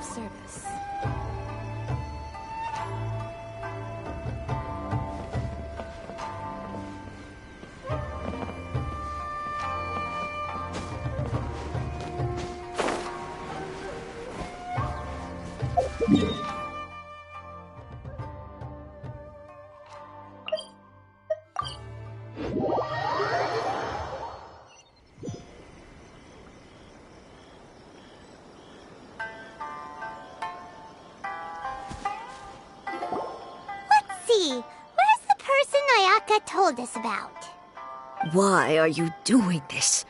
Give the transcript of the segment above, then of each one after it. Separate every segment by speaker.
Speaker 1: Service.
Speaker 2: Where's the person Ayaka told us about?
Speaker 3: Why are you doing this?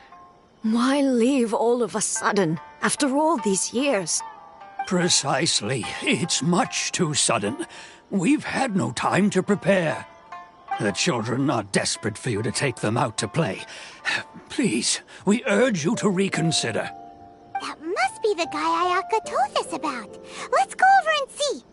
Speaker 3: Why leave all of a sudden, after all these years?
Speaker 4: Precisely. It's much too sudden. We've had no time to prepare. The children are desperate for you to take them out to play. Please, we urge you to reconsider.
Speaker 2: That must be the guy Ayaka told us about. Let's go over and see.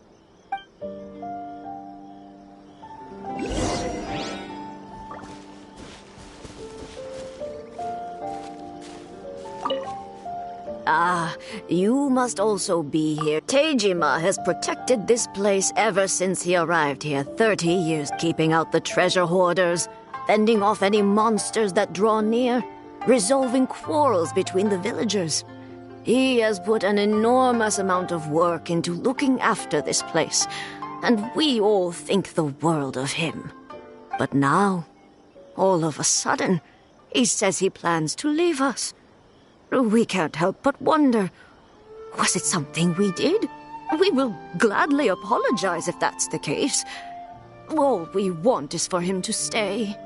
Speaker 3: Ah, you must also be here. Teijima has protected this place ever since he arrived here 30 years, keeping out the treasure hoarders, fending off any monsters that draw near, resolving quarrels between the villagers. He has put an enormous amount of work into looking after this place, and we all think the world of him. But now, all of a sudden, he says he plans to leave us. We can't help but wonder, was it something we did? We will gladly apologize if that's the case. All we want is for him to stay.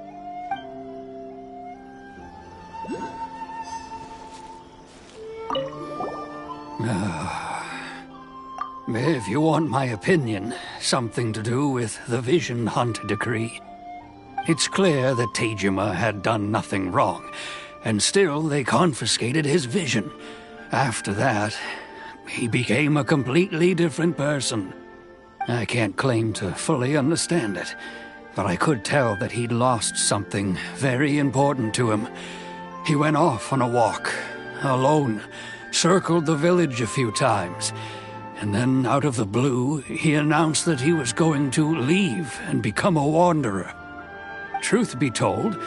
Speaker 4: If you want my opinion, something to do with the Vision Hunt decree. It's clear that Teijima had done nothing wrong, and still they confiscated his vision. After that, he became a completely different person. I can't claim to fully understand it, but I could tell that he'd lost something very important to him. He went off on a walk, alone, circled the village a few times, and then out of the blue, he announced that he was going to leave and become a wanderer. Truth be told,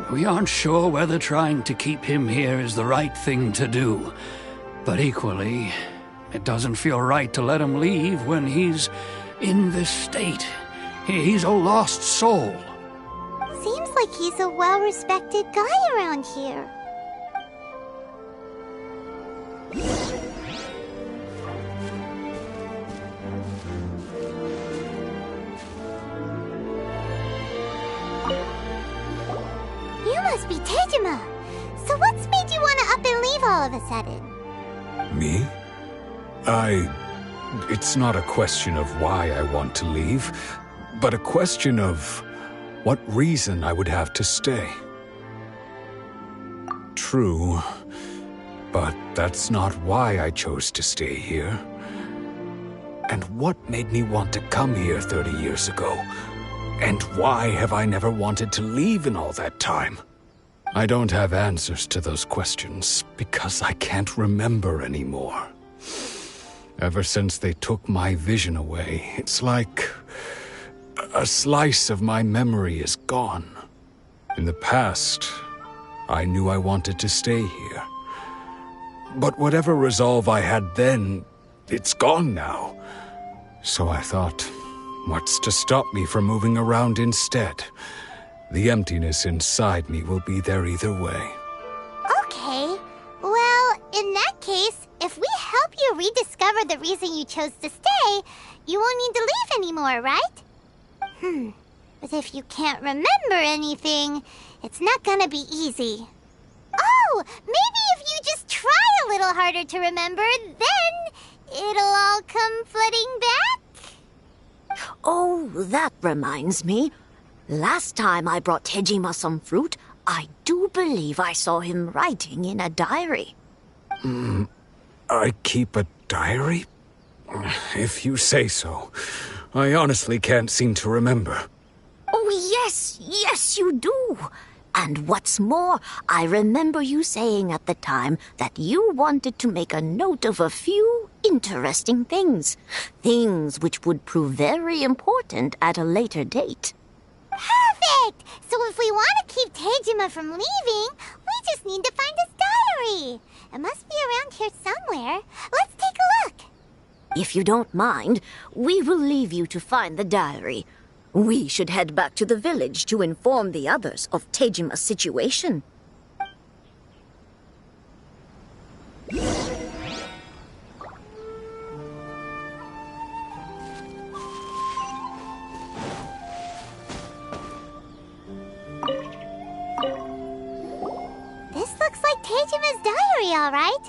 Speaker 4: we aren't sure whether trying to keep him here is the right thing to do. But equally, it doesn't feel right to let him leave when he's in this state. He's a lost soul.
Speaker 2: Seems like he's a well-respected guy around here. You must be Teijima. So what's made you want to up and leave all of a sudden?
Speaker 5: Me? It's not a question of why I want to leave, but a question of what reason I would have to stay. True, but that's not why I chose to stay here. And what made me want to come here 30 years ago? And why have I never wanted to leave in all that time? I don't have answers to those questions because I can't remember anymore. Ever since they took my vision away, it's like a slice of my memory is gone. In the past, I knew I wanted to stay here. But whatever resolve I had then, it's gone now. So I thought, what's to stop me from moving around instead? The emptiness inside me will be there either way.
Speaker 2: Okay. Well, in that case, if we help you rediscover the reason you chose to stay, you won't need to leave anymore, right? But if you can't remember anything, it's not gonna be easy. Oh, maybe if you just try a little harder to remember, then it'll all come flooding back?
Speaker 3: Oh, that reminds me. Last time I brought Tejima some fruit, I do believe I saw him writing in a diary.
Speaker 5: I keep a diary? If you say so. I honestly can't seem to remember.
Speaker 3: Oh, yes, you do. And what's more, I remember you saying at the time that you wanted to make a note of a few interesting things. Things which would prove very important at a later date.
Speaker 2: Perfect! So if we want to keep Tejima from leaving, we just need to find his diary. It must be around here somewhere. Let's take a look.
Speaker 3: If you don't mind, we will leave you to find the diary. We should head back to the village to inform the others of Tejima's situation.
Speaker 2: This looks like Tejima's diary, all right.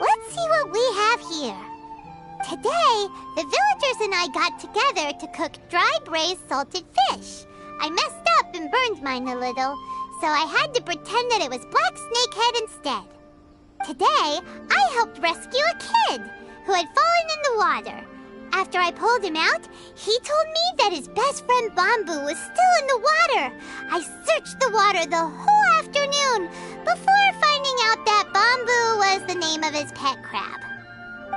Speaker 2: Let's see what we have here. Today, the villagers and I got together to cook dry braised salted fish. I messed up and burned mine a little, so I had to pretend that it was black snakehead instead. Today, I helped rescue a kid who had fallen in the water. After I pulled him out, he told me that his best friend Bamboo was still in the water. I searched the water the whole afternoon before finding out that Bamboo was the name of his pet crab.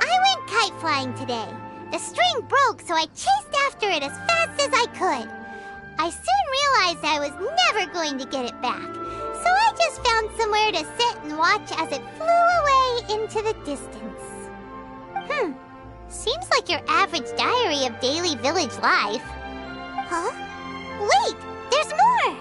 Speaker 2: I went kite flying today. The string broke, so I chased after it as fast as I could. I soon realized I was never going to get it back, so I just found somewhere to sit and watch as it flew away into the distance. Seems like your average diary of daily village life. Huh? Wait, there's more!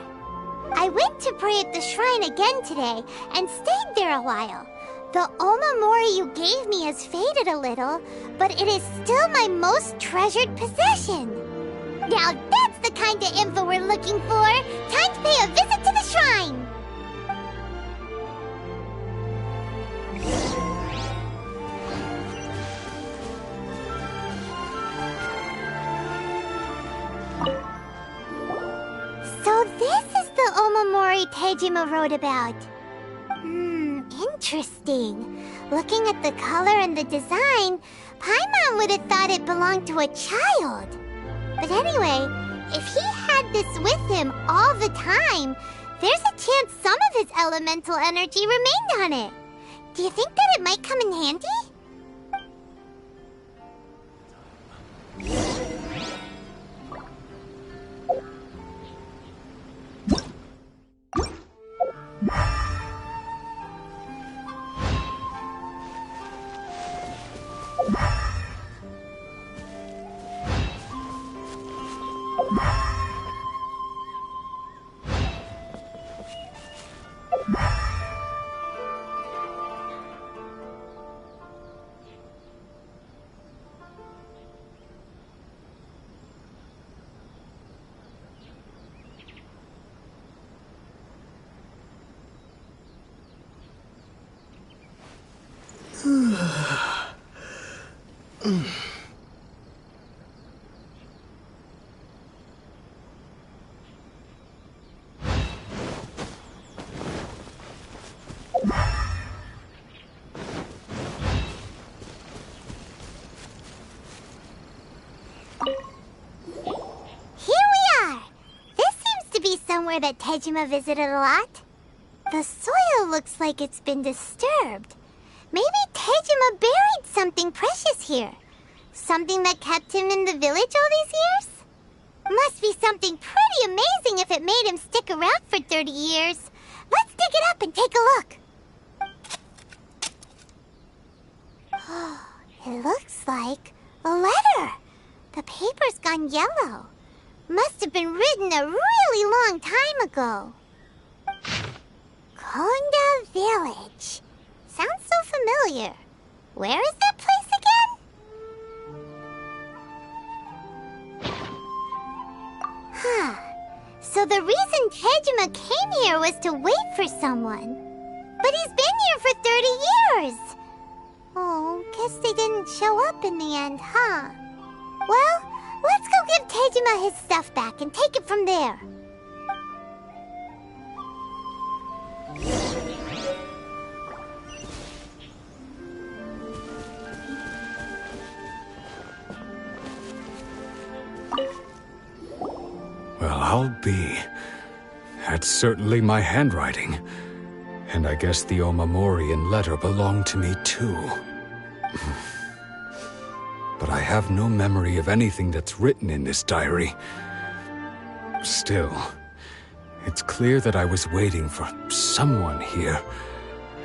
Speaker 2: I went to pray at the shrine again today and stayed there a while. The Omamori you gave me has faded a little, but it is still my most treasured possession. Now that's the kind of info we're looking for. Time to pay a visit to the shrine. So this is the Omamori Tejima wrote about. Interesting. Looking at the color and the design, Paimon would have thought it belonged to a child. But anyway, if he had this with him all the time, there's a chance some of his elemental energy remained on it. Do you think that it might come in handy? Somewhere that Tejima visited a lot. The soil looks like it's been disturbed. Maybe Tejima buried something precious here. Something that kept him in the village all these years? Must be something pretty amazing if it made him stick around for 30 years. Let's dig it up and take a look. It looks like a letter. The paper's gone yellow. Must have been written a really long time ago. Konda Village. Sounds so familiar. Where is that place again? Huh. So the reason Tejima came here was to wait for someone. But he's been here for 30 years. Oh, guess they didn't show up in the end, huh? Well, let's go give Tejima his stuff back and take it from there.
Speaker 5: Well, I'll be. That's certainly my handwriting. And I guess the Omamorian letter belonged to me too. But I have no memory of anything that's written in this diary. Still, it's clear that I was waiting for someone here,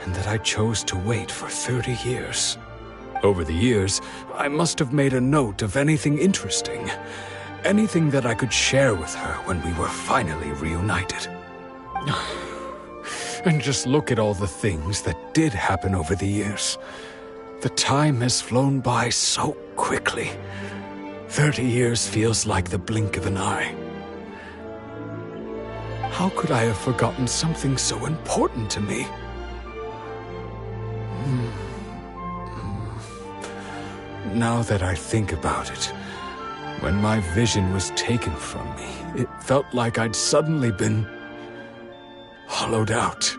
Speaker 5: and that I chose to wait for 30 years. Over the years, I must have made a note of anything interesting. Anything that I could share with her when we were finally reunited. And just look at all the things that did happen over the years. The time has flown by so quickly. 30 years feels like the blink of an eye. How could I have forgotten something so important to me? Now that I think about it, when my vision was taken from me, it felt like I'd suddenly been hollowed out.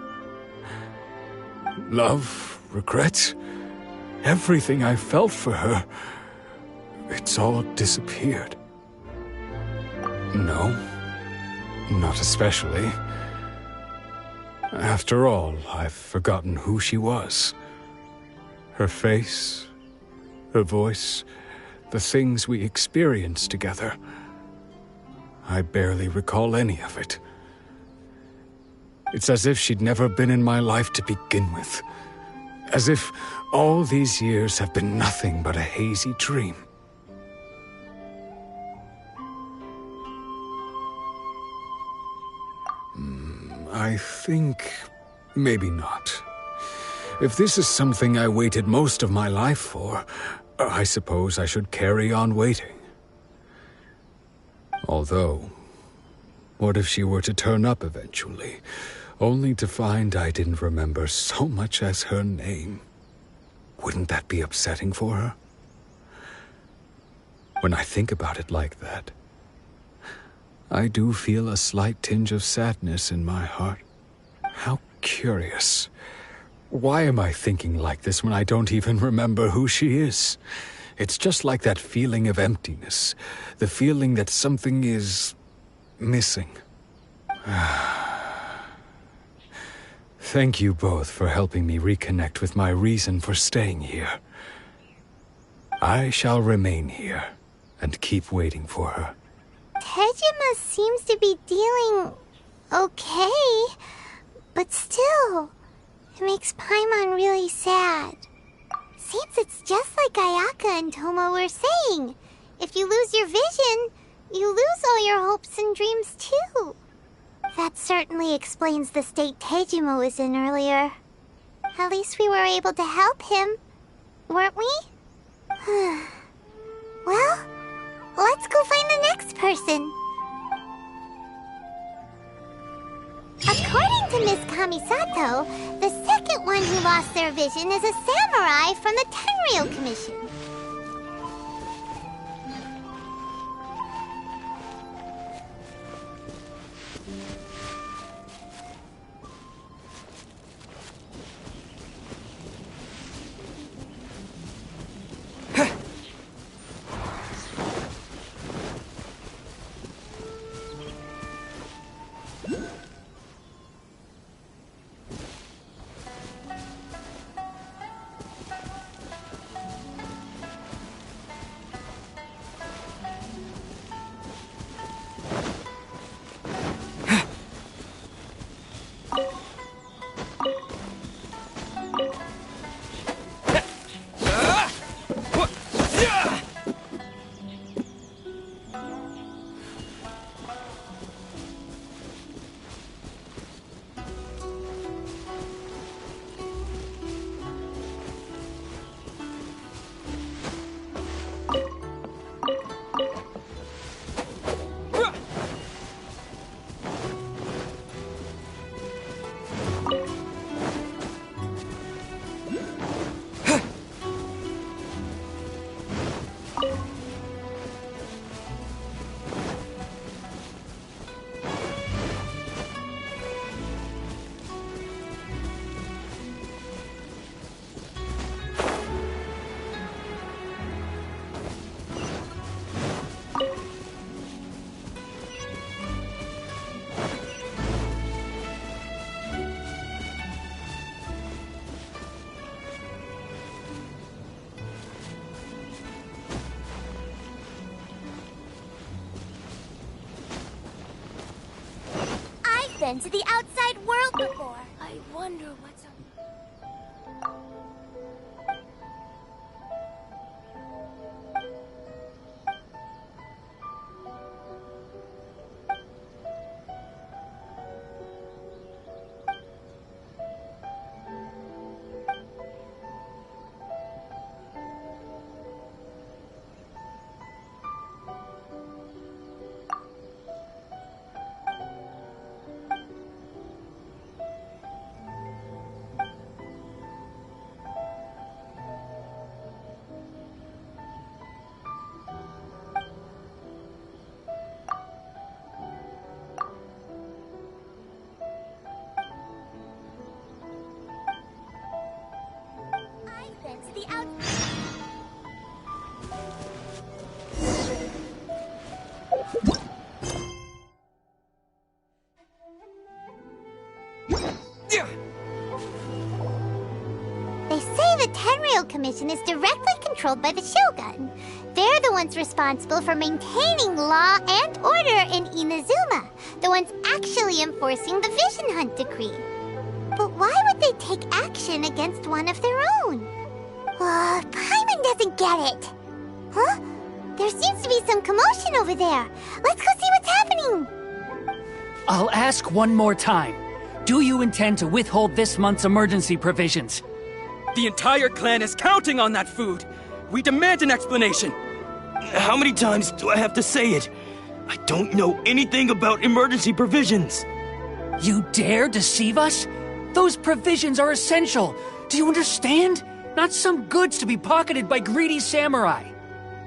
Speaker 5: Love, regret, everything I felt for her, it's all disappeared. No, not especially. After all, I've forgotten who she was. Her face, her voice, the things we experienced together. I barely recall any of it. It's as if she'd never been in my life to begin with. As if all these years have been nothing but a hazy dream. I think maybe not. If this is something I waited most of my life for, I suppose I should carry on waiting. Although, what if she were to turn up eventually, only to find I didn't remember so much as her name? Wouldn't that be upsetting for her? When I think about it like that, I do feel a slight tinge of sadness in my heart. How curious. Why am I thinking like this when I don't even remember who she is? It's just like that feeling of emptiness, the feeling that something is missing. Thank you both for helping me reconnect with my reason for staying here. I shall remain here and keep waiting for her.
Speaker 2: Tejima seems to be dealing okay, but still, it makes Paimon really sad. Seems it's just like Ayaka and Tomo were saying. If you lose your vision, you lose all your hopes and dreams too. That certainly explains the state Tejima was in earlier. At least we were able to help him, weren't we? Well, let's go find the next person. According to Miss Kamisato, the second one who lost their vision is a samurai from the Tenryou Commission. been to the outside world before. I wonder what's up. They say the Tenryou Commission is directly controlled by the Shogun. They're the ones responsible for maintaining law and order in Inazuma, the ones actually enforcing the Vision Hunt Decree. But why would they take action against one of their own? Paimon doesn't get it. Huh? There seems to be some commotion over there. Let's go see what's happening.
Speaker 1: I'll ask one more time. Do you intend to withhold this month's emergency provisions?
Speaker 6: The entire clan is counting on that food. We demand an explanation.
Speaker 7: How many times do I have to say it? I don't know anything about emergency provisions.
Speaker 1: You dare deceive us? Those provisions are essential. Do you understand? Not some goods to be pocketed by greedy samurai.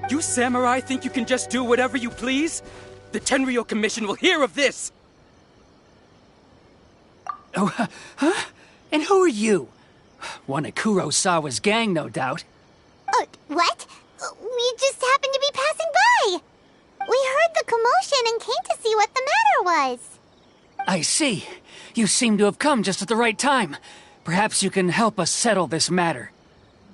Speaker 6: You samurai think you can just do whatever you please? The Tenryou Commission will hear of this!
Speaker 1: Oh, huh? And who are you? One of Kurosawa's gang, no doubt.
Speaker 2: What? We just happened to be passing by. We heard the commotion and came to see what the matter was.
Speaker 1: I see. You seem to have come just at the right time. Perhaps you can help us settle this matter.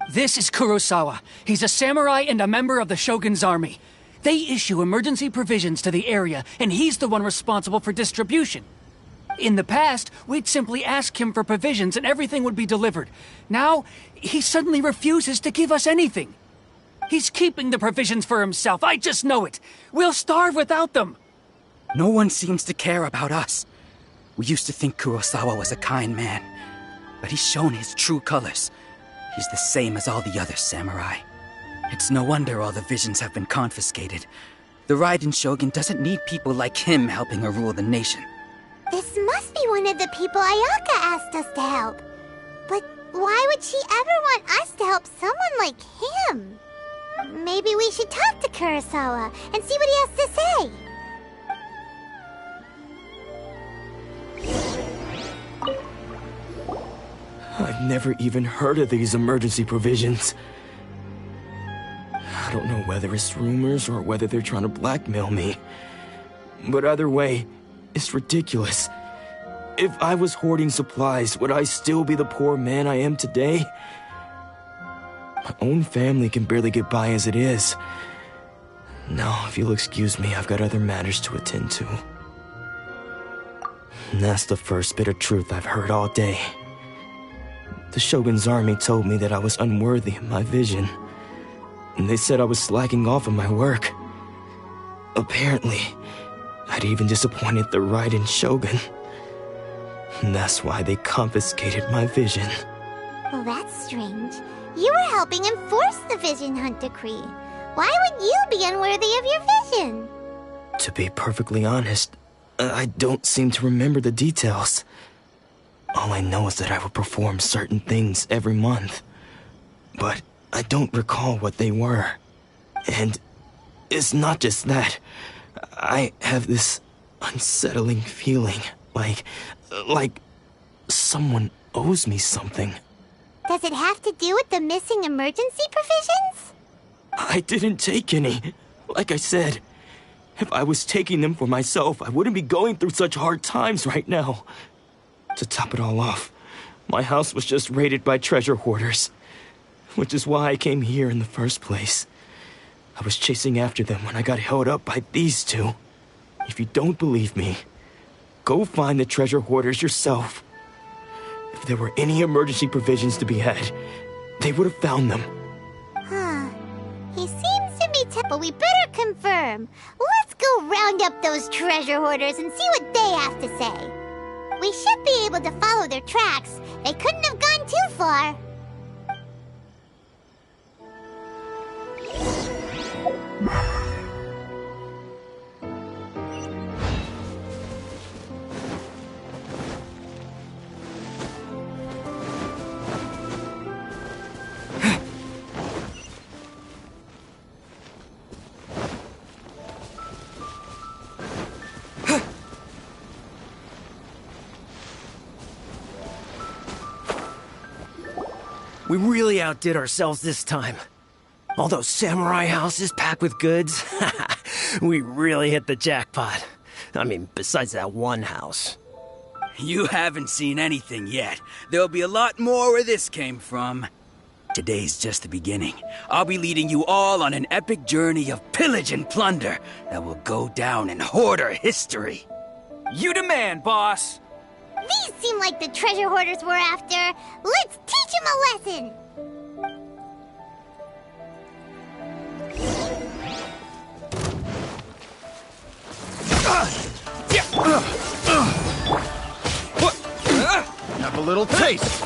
Speaker 1: This is Kurosawa. He's a samurai and a member of the Shogun's army. They issue emergency provisions to the area, and he's the one responsible for distribution. In the past, we'd simply ask him for provisions and everything would be delivered. Now, he suddenly refuses to give us anything. He's keeping the provisions for himself, I just know it. We'll starve without them.
Speaker 6: No one seems to care about us. We used to think Kurosawa was a kind man, but he's shown his true colors. He's the same as all the other samurai. It's no wonder all the visions have been confiscated. The Raiden Shogun doesn't need people like him helping her rule the nation.
Speaker 2: This must be one of the people Ayaka asked us to help. But why would she ever want us to help someone like him? Maybe we should talk to Kurosawa and see what he has to say.
Speaker 7: I've never even heard of these emergency provisions. I don't know whether it's rumors or whether they're trying to blackmail me. But either way, it's ridiculous. If I was hoarding supplies, would I still be the poor man I am today? My own family can barely get by as it is. Now, if you'll excuse me, I've got other matters to attend to. And that's the first bit of truth I've heard all day. The Shogun's army told me that I was unworthy of my vision. And they said I was slacking off in my work. Apparently, I'd even disappointed the Raiden Shogun. And that's why they confiscated my vision.
Speaker 2: Well, that's strange. You were helping enforce the Vision Hunt Decree. Why would you be unworthy of your vision?
Speaker 7: To be perfectly honest, I don't seem to remember the details. All I know is that I would perform certain things every month. But I don't recall what they were. And it's not just that. I have this unsettling feeling, like someone owes me something.
Speaker 2: Does it have to do with the missing emergency provisions?
Speaker 7: I didn't take any. Like I said, if I was taking them for myself, I wouldn't be going through such hard times right now. To top it all off, my house was just raided by treasure hoarders, which is why I came here in the first place. I was chasing after them when I got held up by these two. If you don't believe me, Go find the treasure hoarders yourself. If there were any emergency provisions to be had, they would have found them.
Speaker 2: Huh. He seems to be but we better confirm. Let's go round up those treasure hoarders and see what they have to say. We should be able to follow their tracks. They couldn't have gone too far.
Speaker 8: We really outdid ourselves this time. All those samurai houses packed with goods. We really hit the jackpot. I mean, besides that one house.
Speaker 6: You haven't seen anything yet. There'll be a lot more where this came from. Today's just the beginning. I'll be leading you all on an epic journey of pillage and plunder that will go down in hoarder history.
Speaker 1: You demand, boss.
Speaker 2: These seem like the treasure hoarders we're after. Let's teach them a lesson.
Speaker 9: Have a little taste.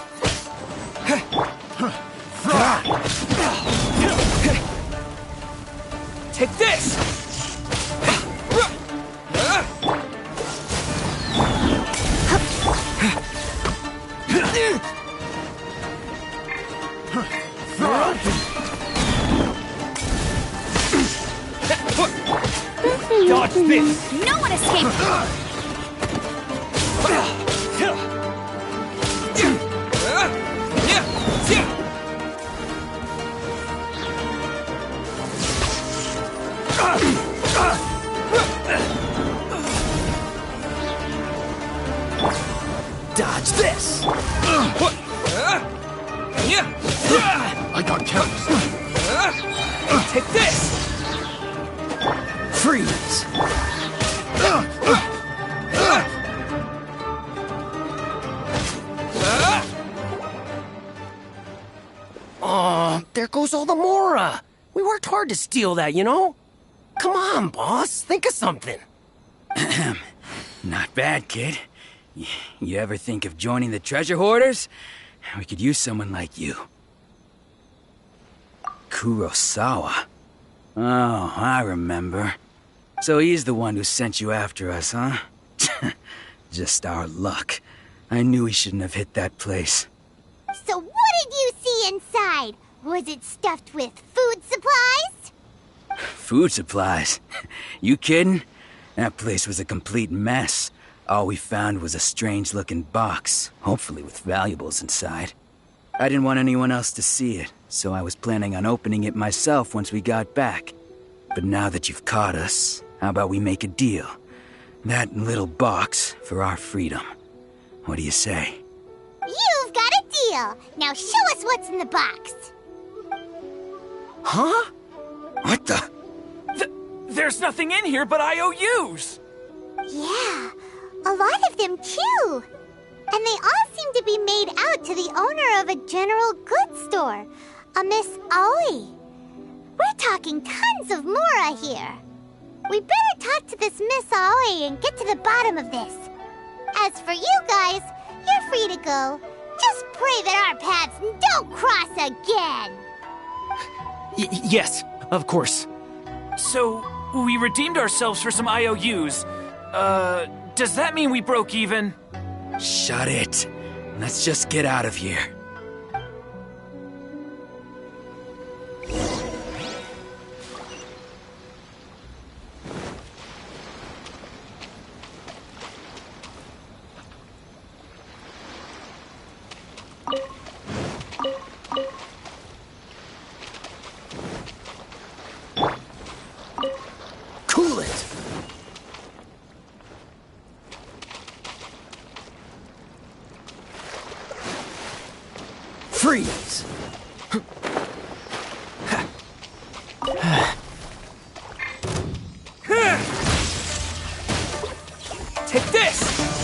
Speaker 1: Take this! Dodge this!
Speaker 2: No one escaped!
Speaker 8: Dodge this!
Speaker 9: I got careless.
Speaker 1: Take this!
Speaker 8: Freeze! Aw, there goes all the Mora. We worked hard to steal that, you know? Come on, boss. Think of something.
Speaker 6: Not bad, kid. You ever think of joining the treasure hoarders? We could use someone like you. Kurosawa. Oh, I remember. So he's the one who sent you after us, huh? Just our luck. I knew he shouldn't have hit that place.
Speaker 2: So what did you see inside? Was it stuffed with food supplies?
Speaker 6: Food supplies? You kidding? That place was a complete mess. All we found was a strange-looking box, hopefully with valuables inside. I didn't want anyone else to see it, so I was planning on opening it myself once we got back. But now that you've caught us, how about we make a deal? That little box for our freedom. What do you say?
Speaker 2: You've got a deal. Now show us what's in the box.
Speaker 8: Huh?
Speaker 6: What the?
Speaker 1: There's nothing in here but IOUs!
Speaker 2: Yeah, a lot of them too. And they all seem to be made out to the owner of a general goods store, a Miss Aoi. We're talking tons of Mora here. We better talk to this Miss Aoi and get to the bottom of this. As for you guys, you're free to go. Just pray that our paths don't cross again.
Speaker 7: Yes, of course.
Speaker 1: So, we redeemed ourselves for some IOUs. Does that mean we broke even?
Speaker 6: Shut it. Let's just get out of here.
Speaker 8: Cool it! Freeze!
Speaker 1: Take this!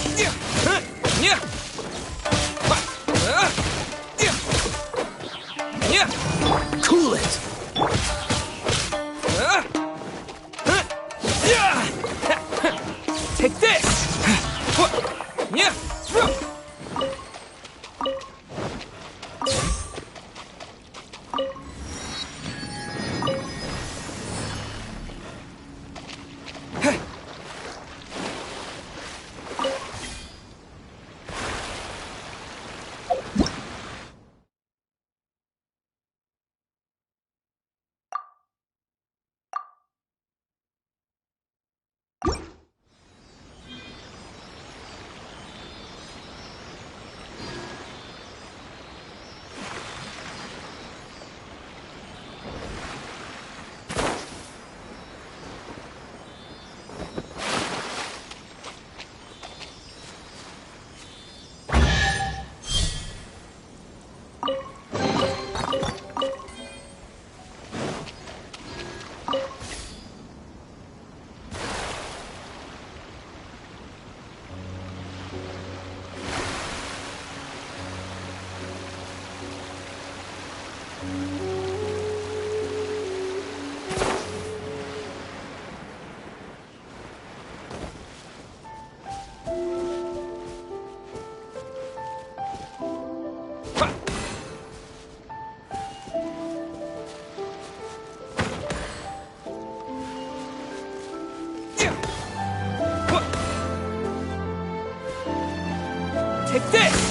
Speaker 6: Take this!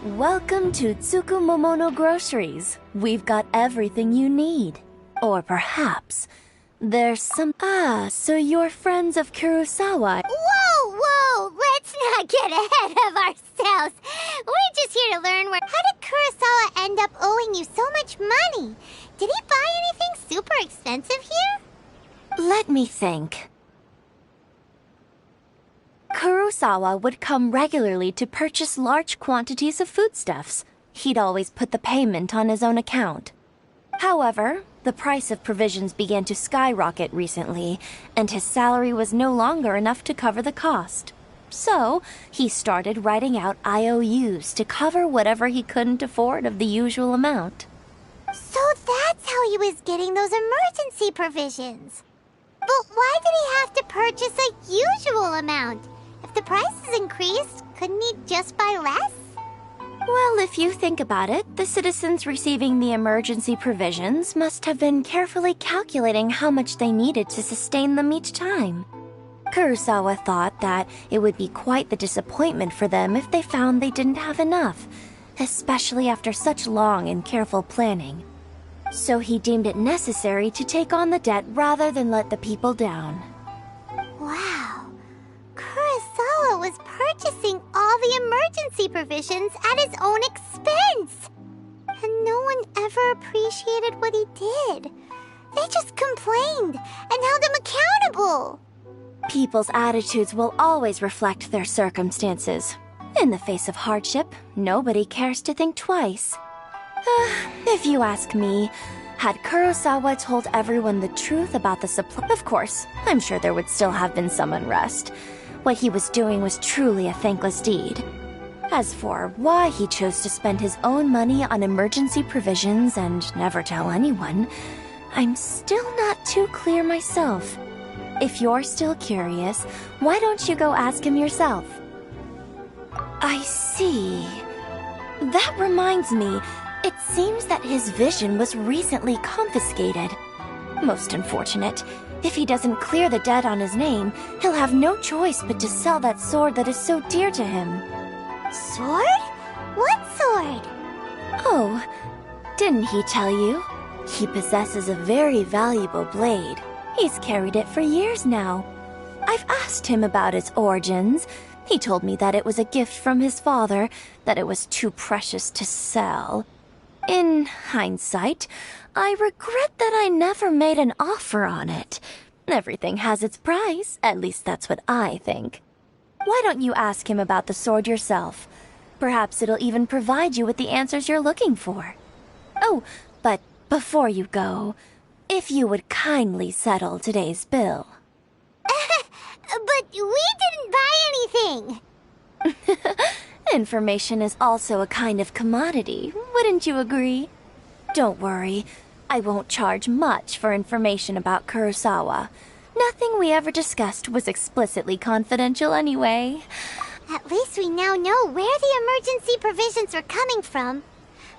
Speaker 10: Welcome to Tsukumomono Groceries. We've got everything you need. Or perhaps there's some... Ah, so you're friends of Kurosawa.
Speaker 2: Whoa! Let's not get ahead of ourselves. We're just here to learn where... How did Kurosawa end up owing you so much money? Did he buy anything super expensive here?
Speaker 10: Let me think. Kurosawa would come regularly to purchase large quantities of foodstuffs. He'd always put the payment on his own account. However, the price of provisions began to skyrocket recently, and his salary was no longer enough to cover the cost. So, he started writing out IOUs to cover whatever he couldn't afford of the usual amount.
Speaker 2: So that's how he was getting those emergency provisions. But why did he have to purchase a usual amount? If the prices increased, couldn't he just buy less?
Speaker 10: Well, if you think about it, the citizens receiving the emergency provisions must have been carefully calculating how much they needed to sustain them each time. Kurosawa thought that it would be quite the disappointment for them if they found they didn't have enough, especially after such long and careful planning. So he deemed it necessary to take on the debt rather than let the people down.
Speaker 2: Wow. Kurosawa was purchasing all the emergency provisions at his own expense. And no one ever appreciated what he did. They just complained and held him accountable.
Speaker 10: People's attitudes will always reflect their circumstances. In the face of hardship, nobody cares to think twice. If you ask me, had Kurosawa told everyone the truth about the supply, of course, I'm sure there would still have been some unrest. What he was doing was truly a thankless deed. As for why he chose to spend his own money on emergency provisions and never tell anyone, I'm still not too clear myself. If you're still curious, why don't you go ask him yourself? I see. That reminds me, it seems that his vision was recently confiscated. Most unfortunate. If he doesn't clear the debt on his name, he'll have no choice but to sell that sword that is so dear to him.
Speaker 2: Sword? What sword?
Speaker 10: Oh, didn't he tell you? He possesses a very valuable blade. He's carried it for years now. I've asked him about its origins. He told me that it was a gift from his father, that it was too precious to sell. In hindsight, I regret that I never made an offer on it. Everything has its price, at least that's what I think. Why don't you ask him about the sword yourself? Perhaps it'll even provide you with the answers you're looking for. Oh, but before you go, if you would kindly settle today's bill.
Speaker 2: But we didn't buy anything!
Speaker 10: Information is also a kind of commodity, wouldn't you agree? Don't worry, I won't charge much for information about Kurosawa. Nothing we ever discussed was explicitly confidential anyway.
Speaker 2: At least we now know where the emergency provisions were coming from.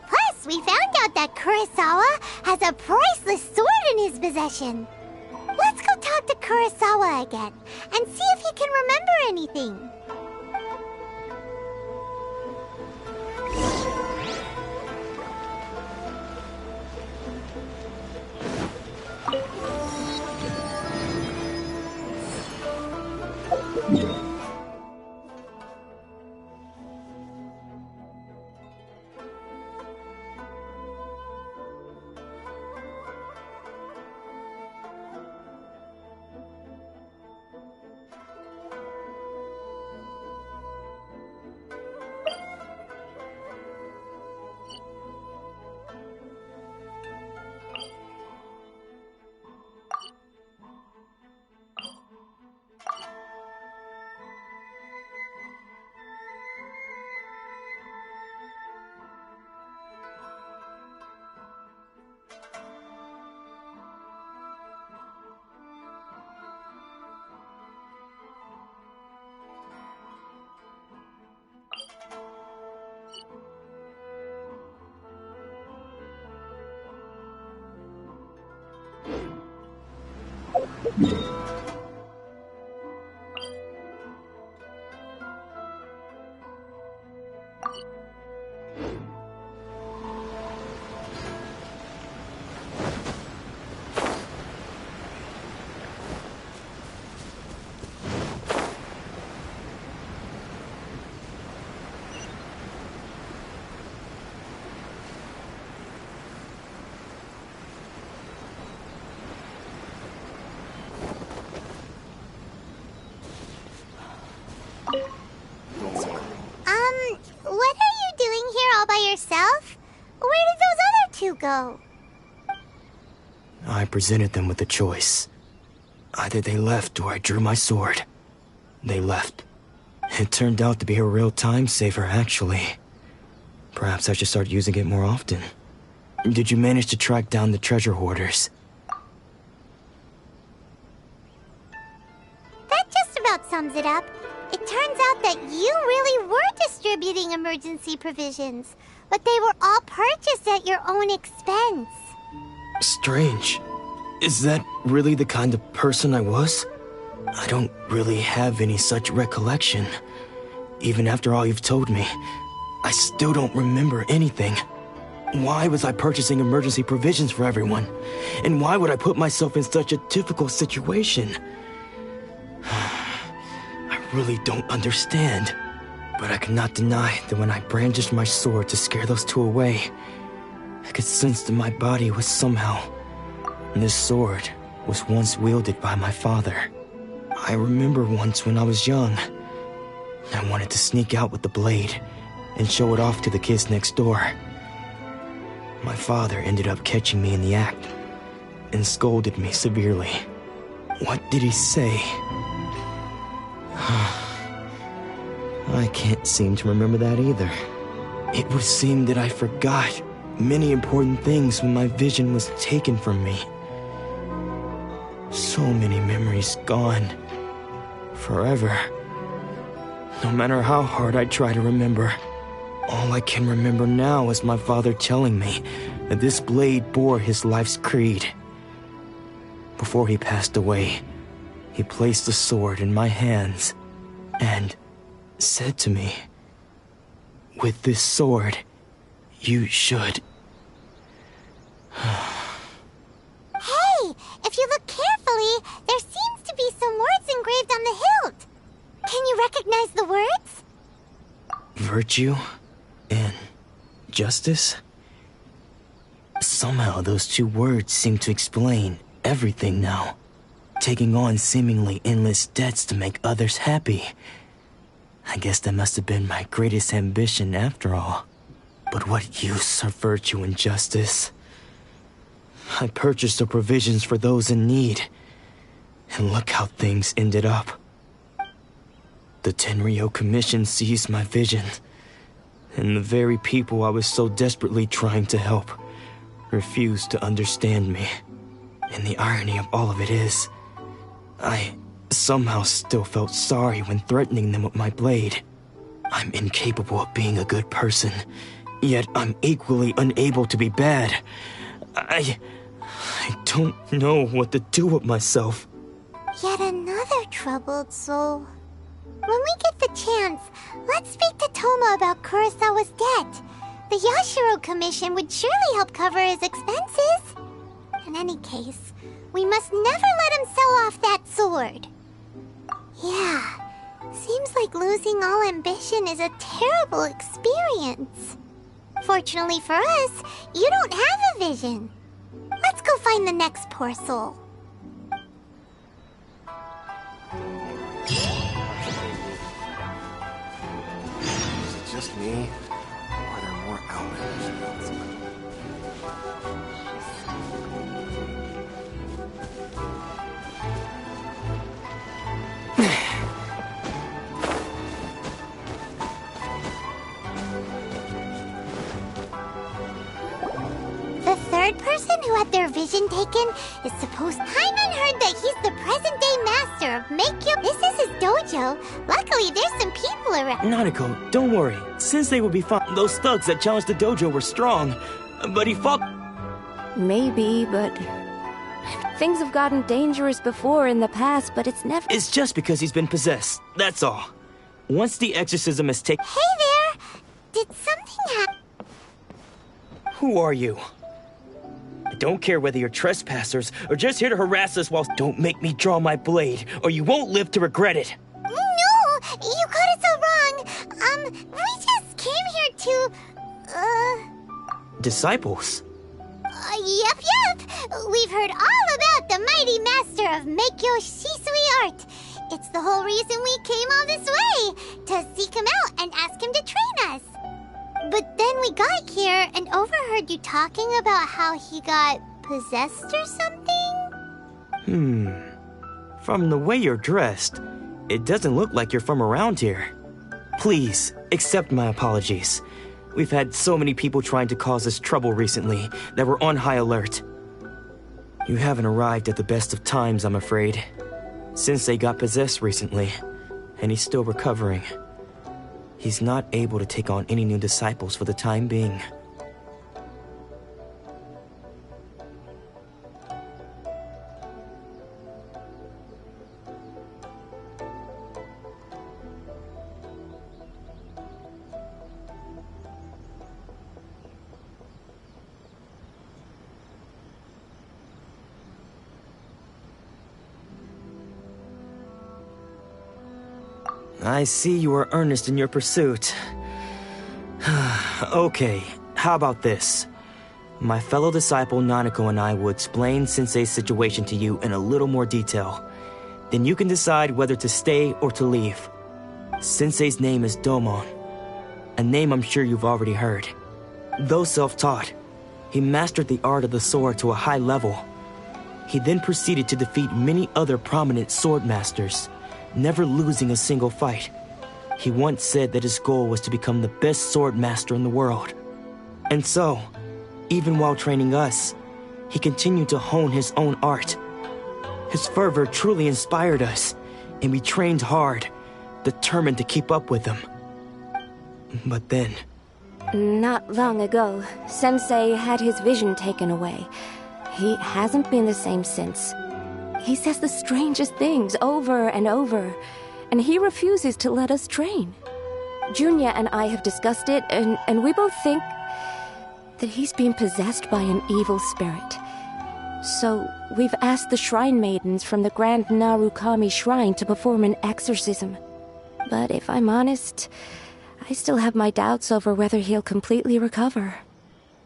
Speaker 2: Plus, we found out that Kurosawa has a priceless sword in his possession. Let's go talk to Kurosawa again and see if he can remember anything. What are you doing here all by yourself? Where did those other two go?
Speaker 7: I presented them with a choice. Either they left or I drew my sword. They left. It turned out to be a real time saver, actually. Perhaps I should start using it more often. Did you manage to track down the treasure hoarders?
Speaker 2: That just about sums it up. It turns out that you really were distributing emergency provisions, but they were all purchased at your own expense.
Speaker 7: Strange. Is that really the kind of person I was? I don't really have any such recollection. Even after all you've told me, I still don't remember anything. Why was I purchasing emergency provisions for everyone? And why would I put myself in such a difficult situation? I really don't understand. But I cannot deny that when I brandished my sword to scare those two away, I could sense that my body was somehow... This sword was once wielded by my father. I remember once when I was young, I wanted to sneak out with the blade and show it off to the kids next door. My father ended up catching me in the act and scolded me severely. What did he say? I can't seem to remember that either. It would seem that I forgot many important things when my vision was taken from me. So many memories gone. Forever. No matter how hard I try to remember, all I can remember now is my father telling me that this blade bore his life's creed. Before he passed away, he placed the sword in my hands and said to me, "With this sword, you should..."
Speaker 2: Hey, if you look carefully, there seems to be some words engraved on the hilt. Can you recognize the words?
Speaker 7: Virtue and justice? Somehow those two words seem to explain everything now. Taking on seemingly endless debts to make others happy. I guess that must have been my greatest ambition after all. But what use are virtue and justice? I purchased the provisions for those in need. And look how things ended up. The Tenryo Commission seized my vision. And the very people I was so desperately trying to help refused to understand me. And the irony of all of it is, I somehow still felt sorry when threatening them with my blade. I'm incapable of being a good person, yet I'm equally unable to be bad. I don't know what to do with myself.
Speaker 2: Yet another troubled soul. When we get the chance, let's speak to Toma about Kurosawa's debt. The Yashiro Commission would surely help cover his expenses. In any case, we must never let him sell off that sword. Yeah, seems like losing all ambition is a terrible experience. Fortunately for us, you don't have a vision. Let's go find the next poor soul.
Speaker 11: Is it just me? Or are there more outlanders?
Speaker 2: The third person who had their vision taken is supposed... Paimon heard that he's the present-day master of Meikyo. This is his dojo. Luckily, there's some people around.
Speaker 7: Nanako, don't worry. Sensei will be fine. Those thugs that challenged the dojo were strong, but he fought...
Speaker 10: Maybe, but... Things have gotten dangerous before in the past, but it's never...
Speaker 7: It's just because he's been possessed, that's all. Once the exorcism is taken...
Speaker 2: Hey there! Did something happen?
Speaker 7: Who are you? I don't care whether you're trespassers or just here to harass us while... Don't make me draw my blade, or you won't live to regret it.
Speaker 2: No! You got it so wrong. We just came here to...
Speaker 7: Disciples?
Speaker 2: Yep. We've heard all about the mighty master of Meikyo Shisui art. It's the whole reason we came all this way, to seek him out and ask him to train us. But then we got here and overheard you talking about how he got possessed or something?
Speaker 7: From the way you're dressed, it doesn't look like you're from around here. Please, accept my apologies. We've had so many people trying to cause us trouble recently that we're on high alert. You haven't arrived at the best of times, I'm afraid. Sensei got possessed recently, and he's still recovering. He's not able to take on any new disciples for the time being. I see you are earnest in your pursuit. Okay, how about this? My fellow disciple Nanako and I will explain Sensei's situation to you in a little more detail. Then you can decide whether to stay or to leave. Sensei's name is Domon, a name I'm sure you've already heard. Though self-taught, he mastered the art of the sword to a high level. He then proceeded to defeat many other prominent sword masters, never losing a single fight. He once said that his goal was to become the best sword master in the world. And so, even while training us, he continued to hone his own art. His fervor truly inspired us, and we trained hard, determined to keep up with him. But then...
Speaker 10: Not long ago, Sensei had his vision taken away. He hasn't been the same since. He says the strangest things over and over, and he refuses to let us train. Junya and I have discussed it, and we both think that he's being possessed by an evil spirit. So, we've asked the Shrine Maidens from the Grand Narukami Shrine to perform an exorcism. But if I'm honest, I still have my doubts over whether he'll completely recover.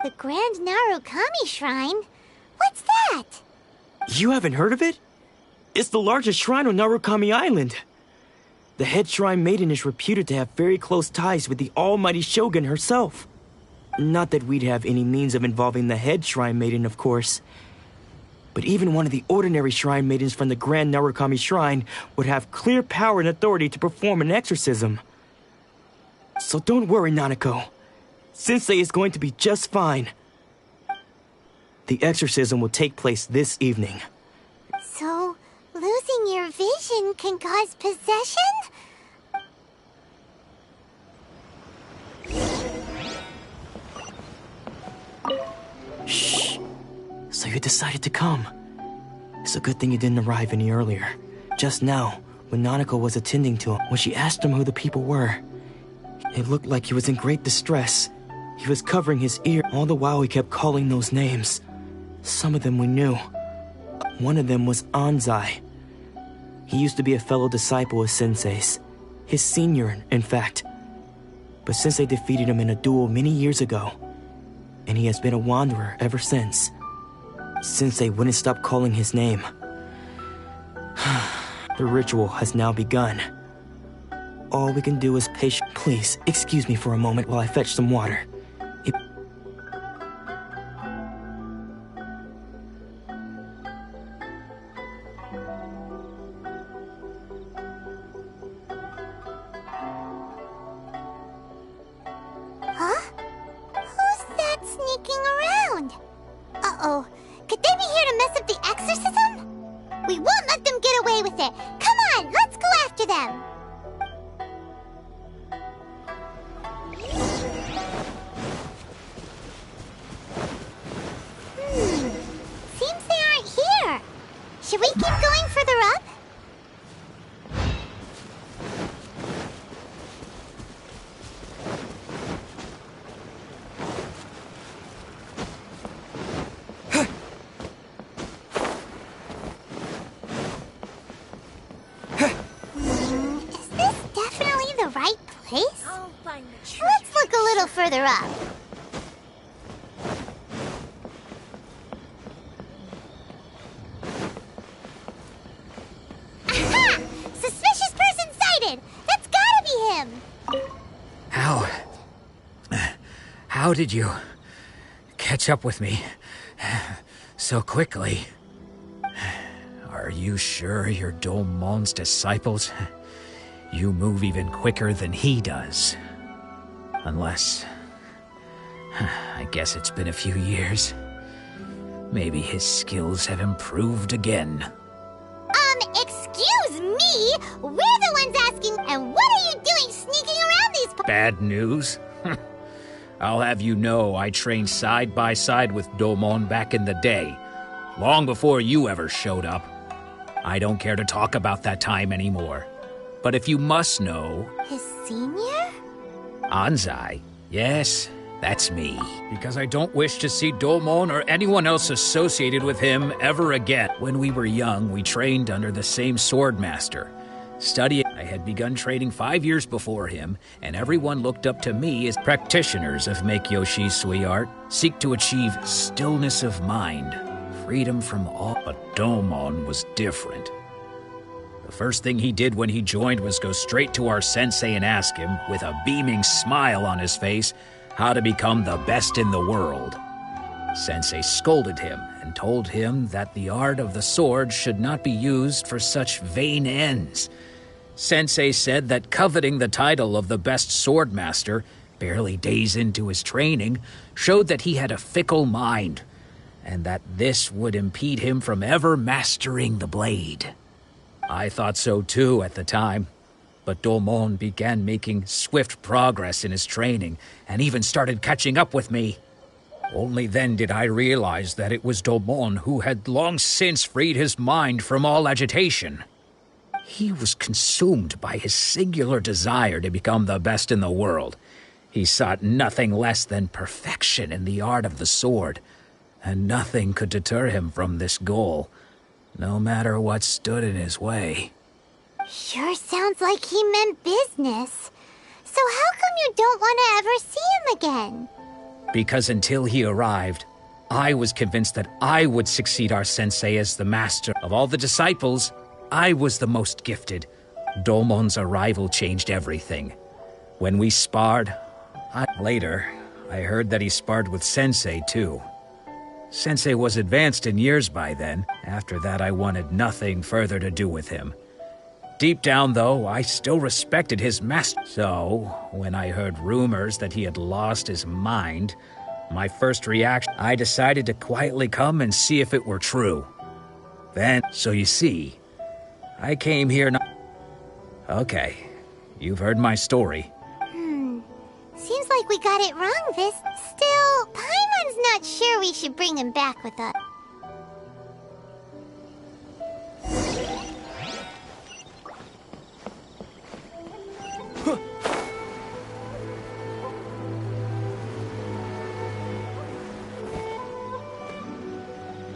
Speaker 2: The Grand Narukami Shrine? What's that?
Speaker 7: You haven't heard of it? It's the largest shrine on Narukami Island. The head Shrine Maiden is reputed to have very close ties with the almighty Shogun herself. Not that we'd have any means of involving the head Shrine Maiden, of course. But even one of the ordinary Shrine Maidens from the Grand Narukami Shrine would have clear power and authority to perform an exorcism. So don't worry, Nanako. Sensei is going to be just fine. The exorcism will take place this evening.
Speaker 2: So, losing your vision can cause possession?
Speaker 7: Shh. So you decided to come. It's a good thing you didn't arrive any earlier. Just now, when Nanako was attending to him, when she asked him who the people were, it looked like he was in great distress. He was covering his ear, all the while he kept calling those names. Some of them we knew. One of them was Anzai. He used to be a fellow disciple of Sensei's. His senior, in fact. But Sensei defeated him in a duel many years ago, and he has been a wanderer ever since. Sensei wouldn't stop calling his name. The ritual has now begun. All we can do is patient. Please, excuse me for a moment while I fetch some water.
Speaker 2: Huh? Who's that sneaking around? Uh-oh. Could they be here to mess up the exorcism? We won't let them get away with it. Come on, let's go after them. Seems they aren't here. Should we keep going further up? Is this definitely the right place? Let's look a little further up. Aha! Suspicious person sighted! That's gotta be him!
Speaker 1: How did you catch up with me so quickly? Are you sure you're Domon's disciples? You move even quicker than he does. Unless... I guess it's been a few years. Maybe his skills have improved again.
Speaker 2: Excuse me? We're the ones asking, and what are you doing sneaking around these...
Speaker 1: Bad news? I'll have you know I trained side by side with Domon back in the day, long before you ever showed up. I don't care to talk about that time anymore. But if you must know...
Speaker 2: His senior?
Speaker 1: Anzai, yes, that's me. Because I don't wish to see Domon or anyone else associated with him ever again. When we were young, we trained under the same swordmaster. Studying, I had begun training 5 years before him, and everyone looked up to me as practitioners of Make-Yoshi Sui art, seek to achieve stillness of mind, freedom from all. But Domon was different.
Speaker 12: The first thing he did when he joined was go straight to our sensei and ask him, with a beaming smile on his face, how to become the best in the world. Sensei scolded him and told him that the art of the sword should not be used for such vain ends. Sensei said that coveting the title of the best sword master, barely days into his training, showed that he had a fickle mind, and that this would impede him from ever mastering the blade. I thought so too at the time, but Domon began making swift progress in his training and even started catching up with me. Only then did I realize that it was Domon who had long since freed his mind from all agitation. He was consumed by his singular desire to become the best in the world. He sought nothing less than perfection in the art of the sword, and nothing could deter him from this goal, no matter what stood in his way.
Speaker 2: Sure sounds like he meant business. So how come you don't want to ever see him again?
Speaker 12: Because until he arrived, I was convinced that I would succeed our sensei as the master. Of all the disciples, I was the most gifted. Domon's arrival changed everything. When we sparred, later, I heard that he sparred with Sensei too. Sensei was advanced in years by then. After that, I wanted nothing further to do with him. Deep down, though, I still respected his master. So, when I heard rumors that he had lost his mind, my first reaction, I decided to quietly come and see if it were true. Then, so you see, I came here not... Okay, you've heard my story.
Speaker 2: Seems like we got it wrong, Vis. Still, Paimon's not sure we should bring him back with us.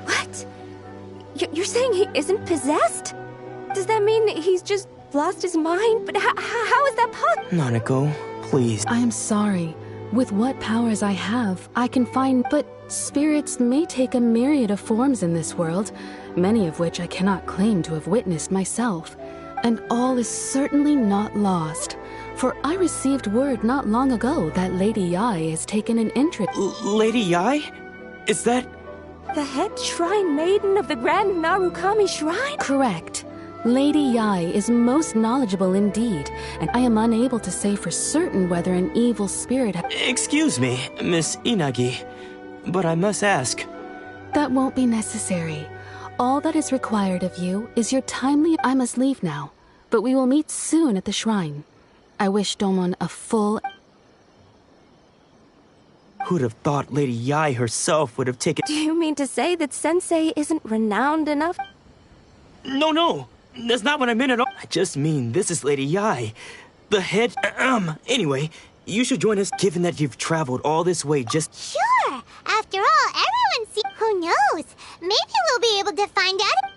Speaker 10: What? You're saying he isn't possessed? Does that mean he's just lost his mind? But how is that possible?
Speaker 7: Nanako, please.
Speaker 13: I am sorry. With what powers I have, I can find... But spirits may take a myriad of forms in this world, many of which I cannot claim to have witnessed myself. And all is certainly not lost. For I received word not long ago that Lady Yai has taken an interest...
Speaker 7: Lady Yai? Is that...
Speaker 10: The head shrine maiden of the Grand Narukami Shrine?
Speaker 13: Correct. Lady Yai is most knowledgeable indeed, and I am unable to say for certain whether an evil spirit...
Speaker 7: Excuse me, Miss Inagi, but I must ask...
Speaker 13: That won't be necessary. All that is required of you is your timely... I must leave now, but we will meet soon at the shrine. I wish Domon a full...
Speaker 7: Who'd have thought Lady Yai herself would have taken...
Speaker 10: Do you mean to say that Sensei isn't renowned enough?
Speaker 7: No, that's not what I meant at all. I just mean this is Lady Yai, the head... Anyway, you should join us given that you've traveled all this way just...
Speaker 2: Sure! After all, everyone sees... Who knows? Maybe we'll be able to find out...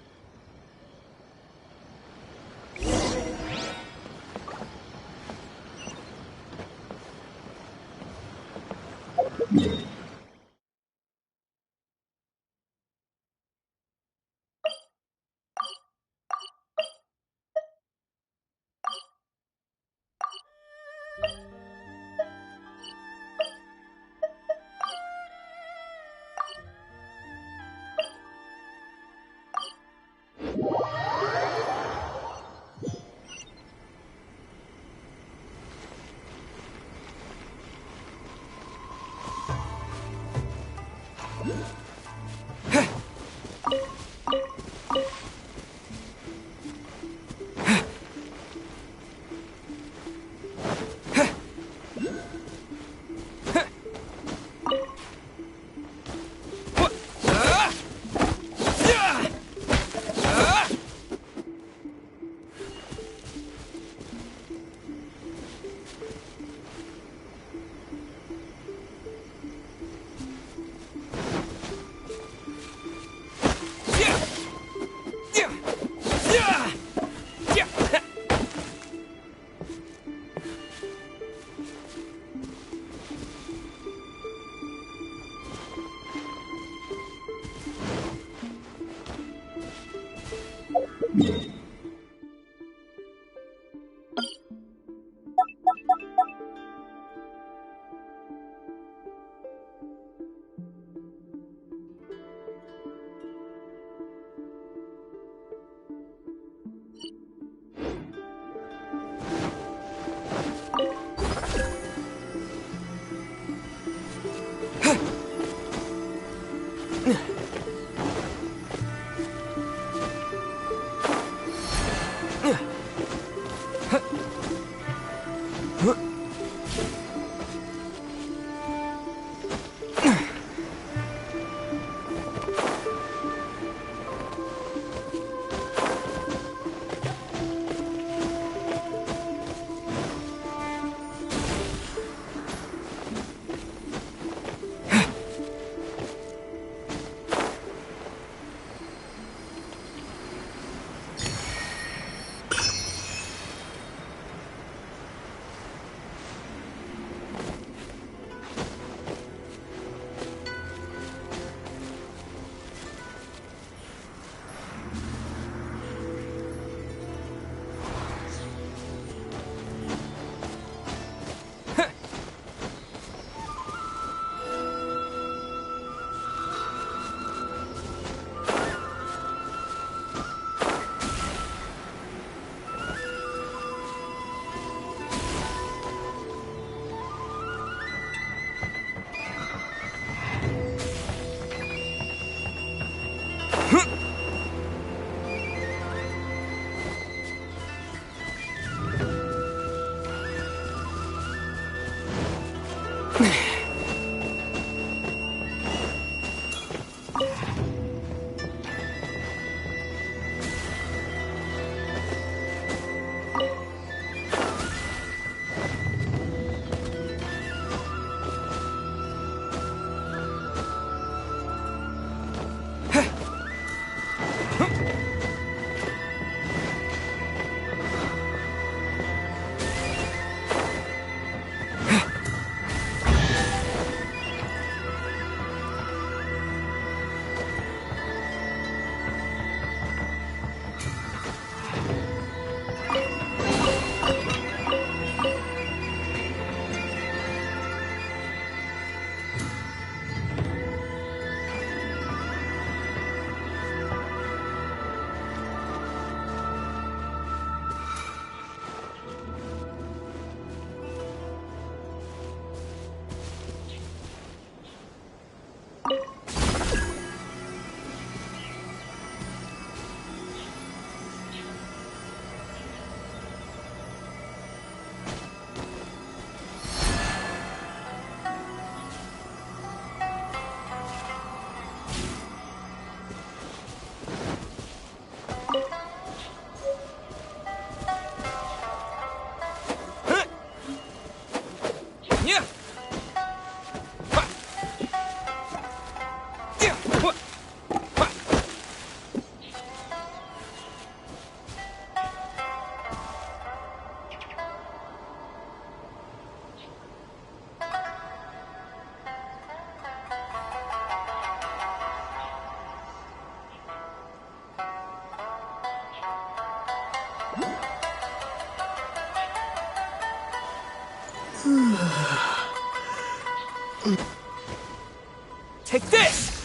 Speaker 6: Take this!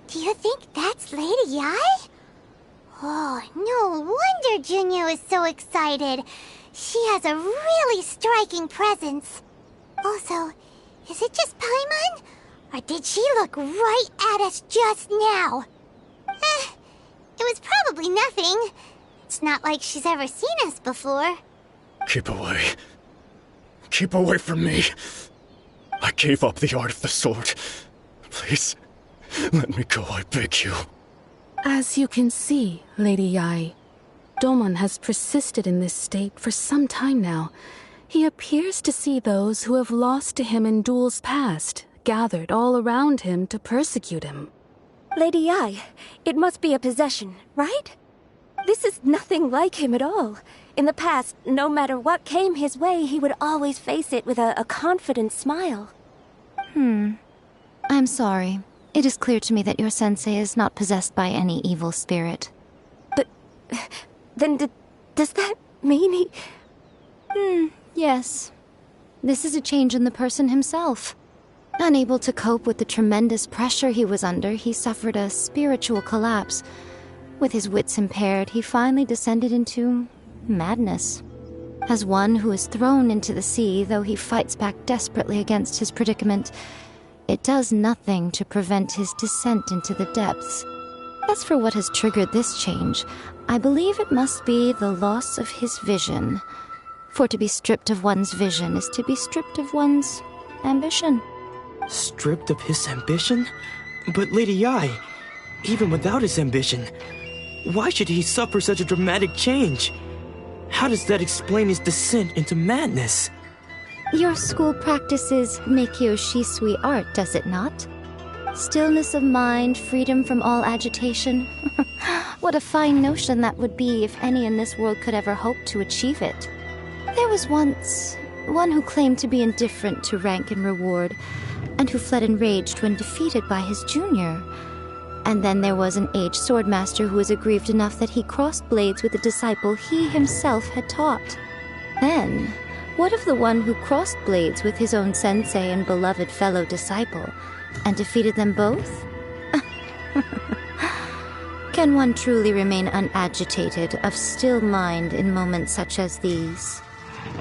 Speaker 2: Do you think that's Lady Yai? Oh, no wonder Junyo is so excited. She has a really striking presence. Also, is it just Paimon? Or did she look right at us just now? It was probably nothing. It's not like she's ever seen us before.
Speaker 5: Keep away. Keep away from me. I gave up the art of the sword. Please, let me go, I beg you.
Speaker 13: As you can see, Lady Yai, Domon has persisted in this state for some time now. He appears to see those who have lost to him in duels past, gathered all around him to persecute him.
Speaker 10: Lady Ai, it must be a possession, right? This is nothing like him at all. In the past, no matter what came his way, he would always face it with a confident smile.
Speaker 14: I'm sorry. It is clear to me that your sensei is not possessed by any evil spirit.
Speaker 10: But then does that mean he...
Speaker 14: Yes. This is a change in the person himself. Unable to cope with the tremendous pressure he was under, he suffered a spiritual collapse. With his wits impaired, he finally descended into madness. As one who is thrown into the sea, though he fights back desperately against his predicament, it does nothing to prevent his descent into the depths. As for what has triggered this change, I believe it must be the loss of his vision. For to be stripped of one's vision is to be stripped of one's ambition.
Speaker 7: Stripped of his ambition? But Lady Ai, even without his ambition, why should he suffer such a dramatic change? How does that explain his descent into madness?
Speaker 14: Your school practices Meikyo Shisui art, does it not? Stillness of mind, freedom from all agitation. What a fine notion that would be if any in this world could ever hope to achieve it. There was once one who claimed to be indifferent to rank and reward, and who fled enraged when defeated by his junior. And then there was an aged swordmaster who was aggrieved enough that he crossed blades with a disciple he himself had taught. Then, what of the one who crossed blades with his own sensei and beloved fellow disciple, and defeated them both? Can one truly remain unagitated, of still mind in moments such as these?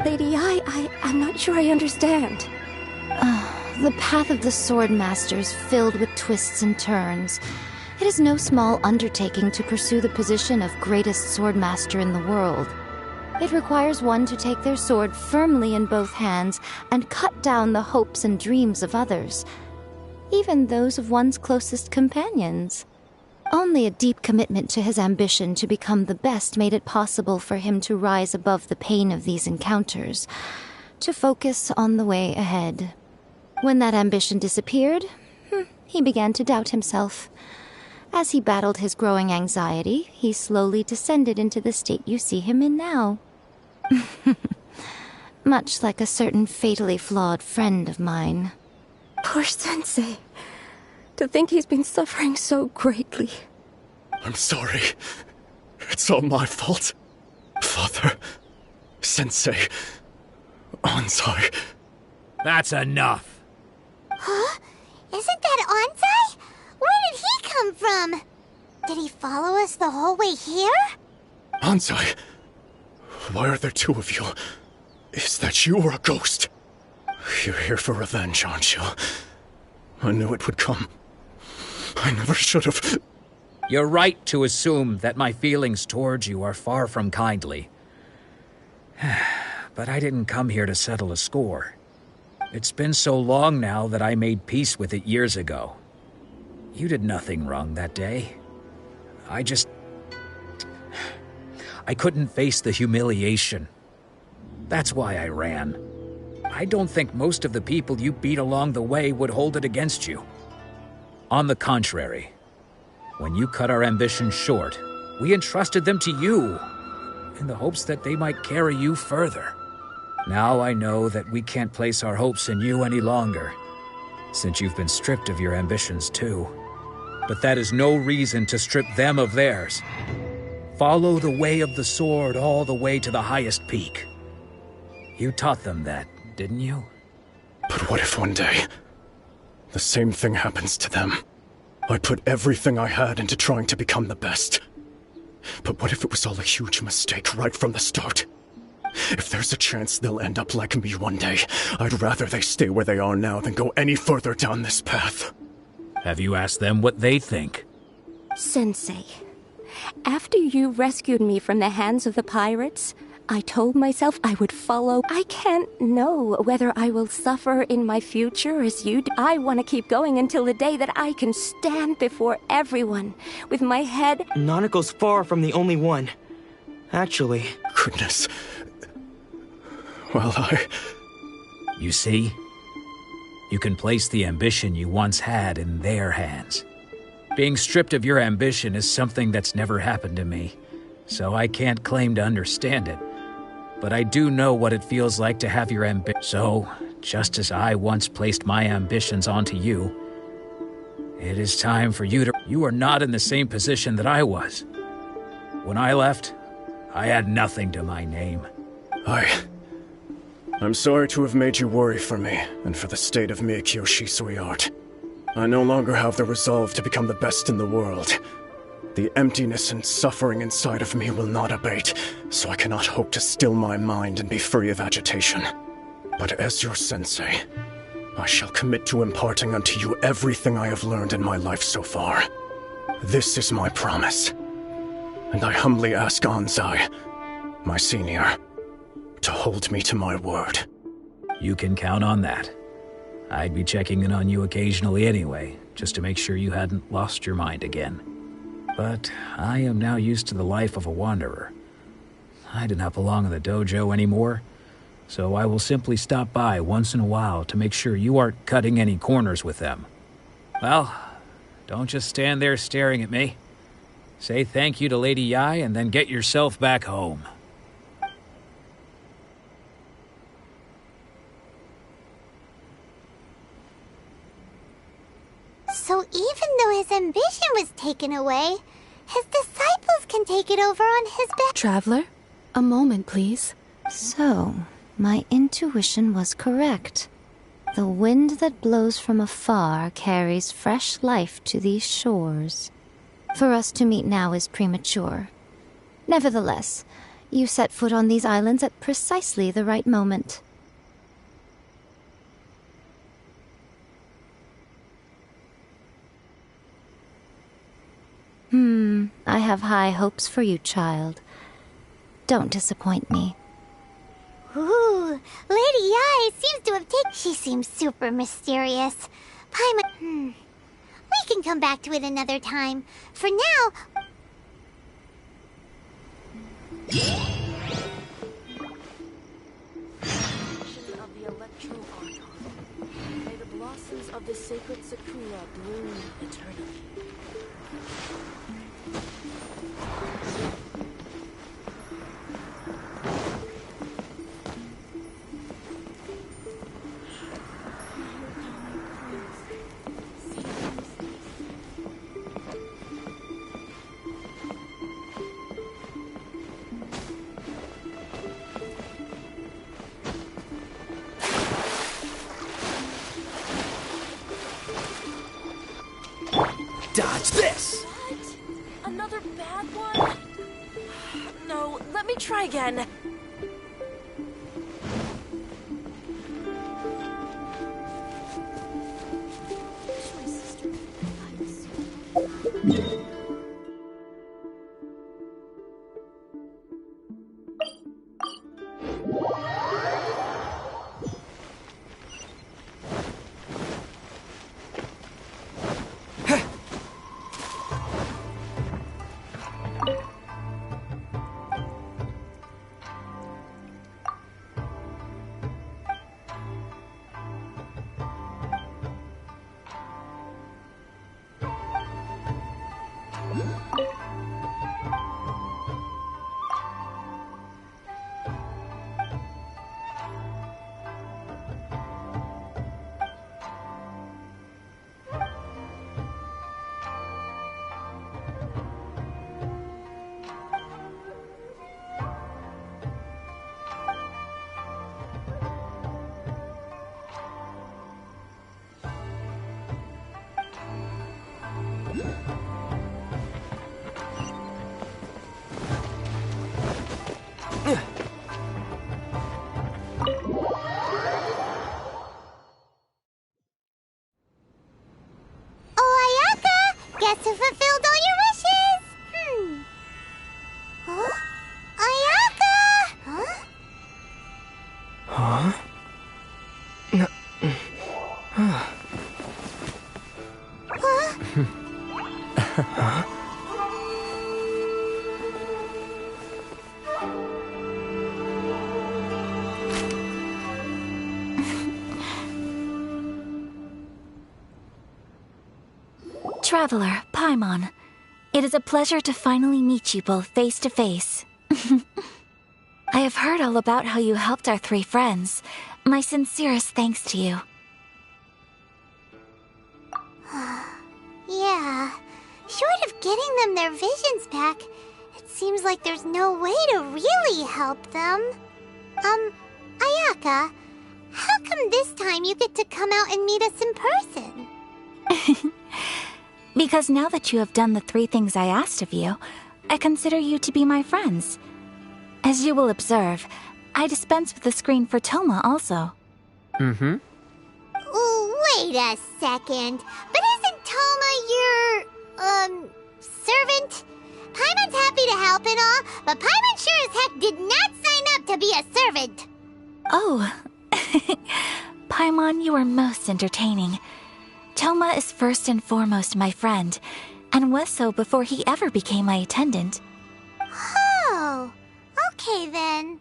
Speaker 10: Lady Ai, I'm not sure I understand.
Speaker 14: The path of the swordmaster is filled with twists and turns. It is no small undertaking to pursue the position of greatest swordmaster in the world. It requires one to take their sword firmly in both hands and cut down the hopes and dreams of others, even those of one's closest companions. Only a deep commitment to his ambition to become the best made it possible for him to rise above the pain of these encounters, to focus on the way ahead. When that ambition disappeared, he began to doubt himself. As he battled his growing anxiety, he slowly descended into the state you see him in now. Much like a certain fatally flawed friend of mine.
Speaker 10: Poor sensei. To think he's been suffering so greatly.
Speaker 5: I'm sorry. It's all my fault. Father, Sensei, Onsai.
Speaker 12: That's enough.
Speaker 2: Huh? Isn't that Onsai? Where did he come from? Did he follow us the whole way here?
Speaker 5: Onsai, why are there two of you? Is that you or a ghost? You're here for revenge, aren't you? I knew it would come. I never should have.
Speaker 12: You're right to assume that my feelings towards you are far from kindly. But I didn't come here to settle a score. It's been so long now that I made peace with it years ago. You did nothing wrong that day. I couldn't face the humiliation. That's why I ran. I don't think most of the people you beat along the way would hold it against you. On the contrary, when you cut our ambitions short, we entrusted them to you, in the hopes that they might carry you further. Now I know that we can't place our hopes in you any longer, since you've been stripped of your ambitions too. But that is no reason to strip them of theirs. Follow the way of the sword all the way to the highest peak. You taught them that, didn't you?
Speaker 5: But what if one day, the same thing happens to them? I put everything I had into trying to become the best. But what if it was all a huge mistake right from the start? If there's a chance they'll end up like me one day, I'd rather they stay where they are now than go any further down this path.
Speaker 12: Have you asked them what they think?
Speaker 10: Sensei, after you rescued me from the hands of the pirates, I told myself I would follow. I can't know whether I will suffer in my future as you do. I want to keep going until the day that I can stand before everyone with my head...
Speaker 7: Nanako's far from the only one. Actually.
Speaker 5: Goodness. Well,
Speaker 12: You see? You can place the ambition you once had in their hands. Being stripped of your ambition is something that's never happened to me, so I can't claim to understand it. But I do know what it feels like to have your ambition. So, just as I once placed my ambitions onto you, it is time for you to... You are not in the same position that I was. When I left, I had nothing to my name.
Speaker 5: I'm sorry to have made you worry for me, and for the state of Miyakyo Shisui. I no longer have the resolve to become the best in the world. The emptiness and suffering inside of me will not abate, so I cannot hope to still my mind and be free of agitation. But as your sensei, I shall commit to imparting unto you everything I have learned in my life so far. This is my promise. And I humbly ask Anzai, my senior, to hold me to my word.
Speaker 12: You can count on that. I'd be checking in on you occasionally anyway, just to make sure you hadn't lost your mind again. But I am now used to the life of a wanderer. I do not belong in the dojo anymore, so I will simply stop by once in a while to make sure you aren't cutting any corners with them. Well, don't just stand there staring at me. Say thank you to Lady Yai and then get yourself back home.
Speaker 2: So even though his ambition was taken away, his disciples can take it over on his back.
Speaker 13: Traveler, a moment, please.
Speaker 14: So, my intuition was correct. The wind that blows from afar carries fresh life to these shores. For us to meet now is premature. Nevertheless, you set foot on these islands at precisely the right moment. I have high hopes for you, child. Don't disappoint me.
Speaker 2: Ooh, Lady Yai seems to have taken... She seems super mysterious. We can come back to it another time. For now...
Speaker 15: Of the Electro-Archon. May the blossoms of the sacred Sakura bloom eternally.
Speaker 7: Dodge this!
Speaker 15: What? Another bad one? No, let me try again.
Speaker 2: Guess who fulfilled all your wishes? Huh? Ayaka! Huh?
Speaker 7: Huh?
Speaker 10: Traveler, Paimon. It is a pleasure to finally meet you both face to face. I have heard all about how you helped our 3 friends. My sincerest thanks to you.
Speaker 2: Yeah. Short of getting them their visions back, it seems like there's no way to really help them. Ayaka, how come this time you get to come out and meet us in person?
Speaker 10: Because now that you have done the 3 things I asked of you, I consider you to be my friends. As you will observe, I dispense with the screen for Toma also.
Speaker 8: Mm-hmm.
Speaker 2: Wait a second. But isn't Toma your, servant? Paimon's happy to help and all, but Paimon sure as heck did not sign up to be a servant.
Speaker 10: Oh. Paimon, you are most entertaining. Toma is first and foremost my friend, and was so before he ever became my attendant.
Speaker 2: Oh, okay then.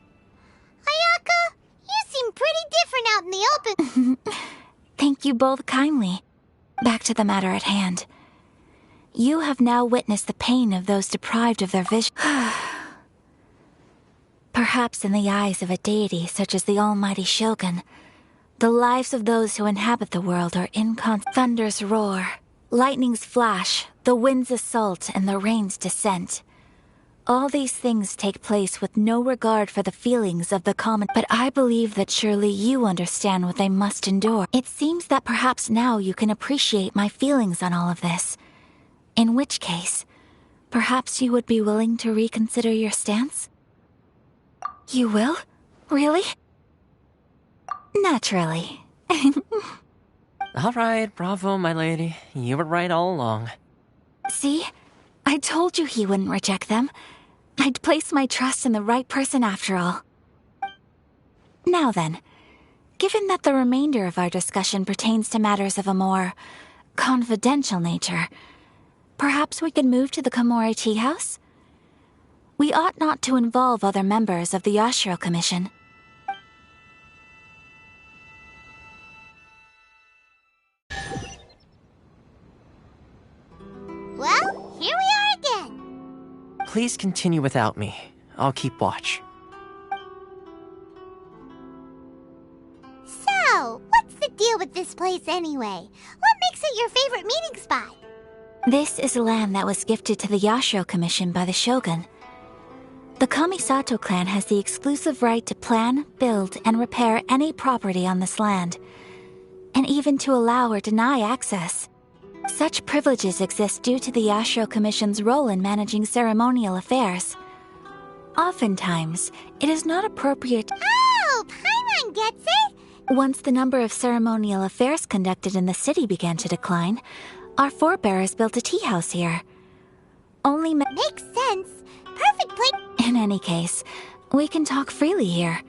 Speaker 2: Ayaka, you seem pretty different out in the open.
Speaker 10: Thank you both kindly. Back to the matter at hand. You have now witnessed the pain of those deprived of their vision. Perhaps in the eyes of a deity such as the almighty Shogun, the lives of those who inhabit the world are thunders roar, lightnings flash, the winds assault, and the rains descent. All these things take place with no regard for the feelings of the common. But I believe that surely you understand what they must endure. It seems that perhaps now you can appreciate my feelings on all of this. In which case, perhaps you would be willing to reconsider your stance? You will? Really? Naturally.
Speaker 8: All right, bravo, my lady. You were right all along.
Speaker 10: See? I told you he wouldn't reject them. I'd place my trust in the right person after all. Now then, given that the remainder of our discussion pertains to matters of a more confidential nature, perhaps we could move to the Komori Tea House? We ought not to involve other members of the Yashiro Commission.
Speaker 2: Well, here we are again.
Speaker 8: Please continue without me. I'll keep watch.
Speaker 2: So, what's the deal with this place anyway? What makes it your favorite meeting spot?
Speaker 10: This is land that was gifted to the Yashiro Commission by the Shogun. The Kamisato clan has the exclusive right to plan, build, and repair any property on this land, and even to allow or deny access. Such privileges exist due to the Yashiro Commission's role in managing ceremonial affairs. Oftentimes, it is not appropriate.
Speaker 2: Oh, Paimon gets it!
Speaker 10: Once the number of ceremonial affairs conducted in the city began to decline, our forebears built a tea house here.
Speaker 2: Makes sense. Perfect place.
Speaker 10: In any case, we can talk freely here.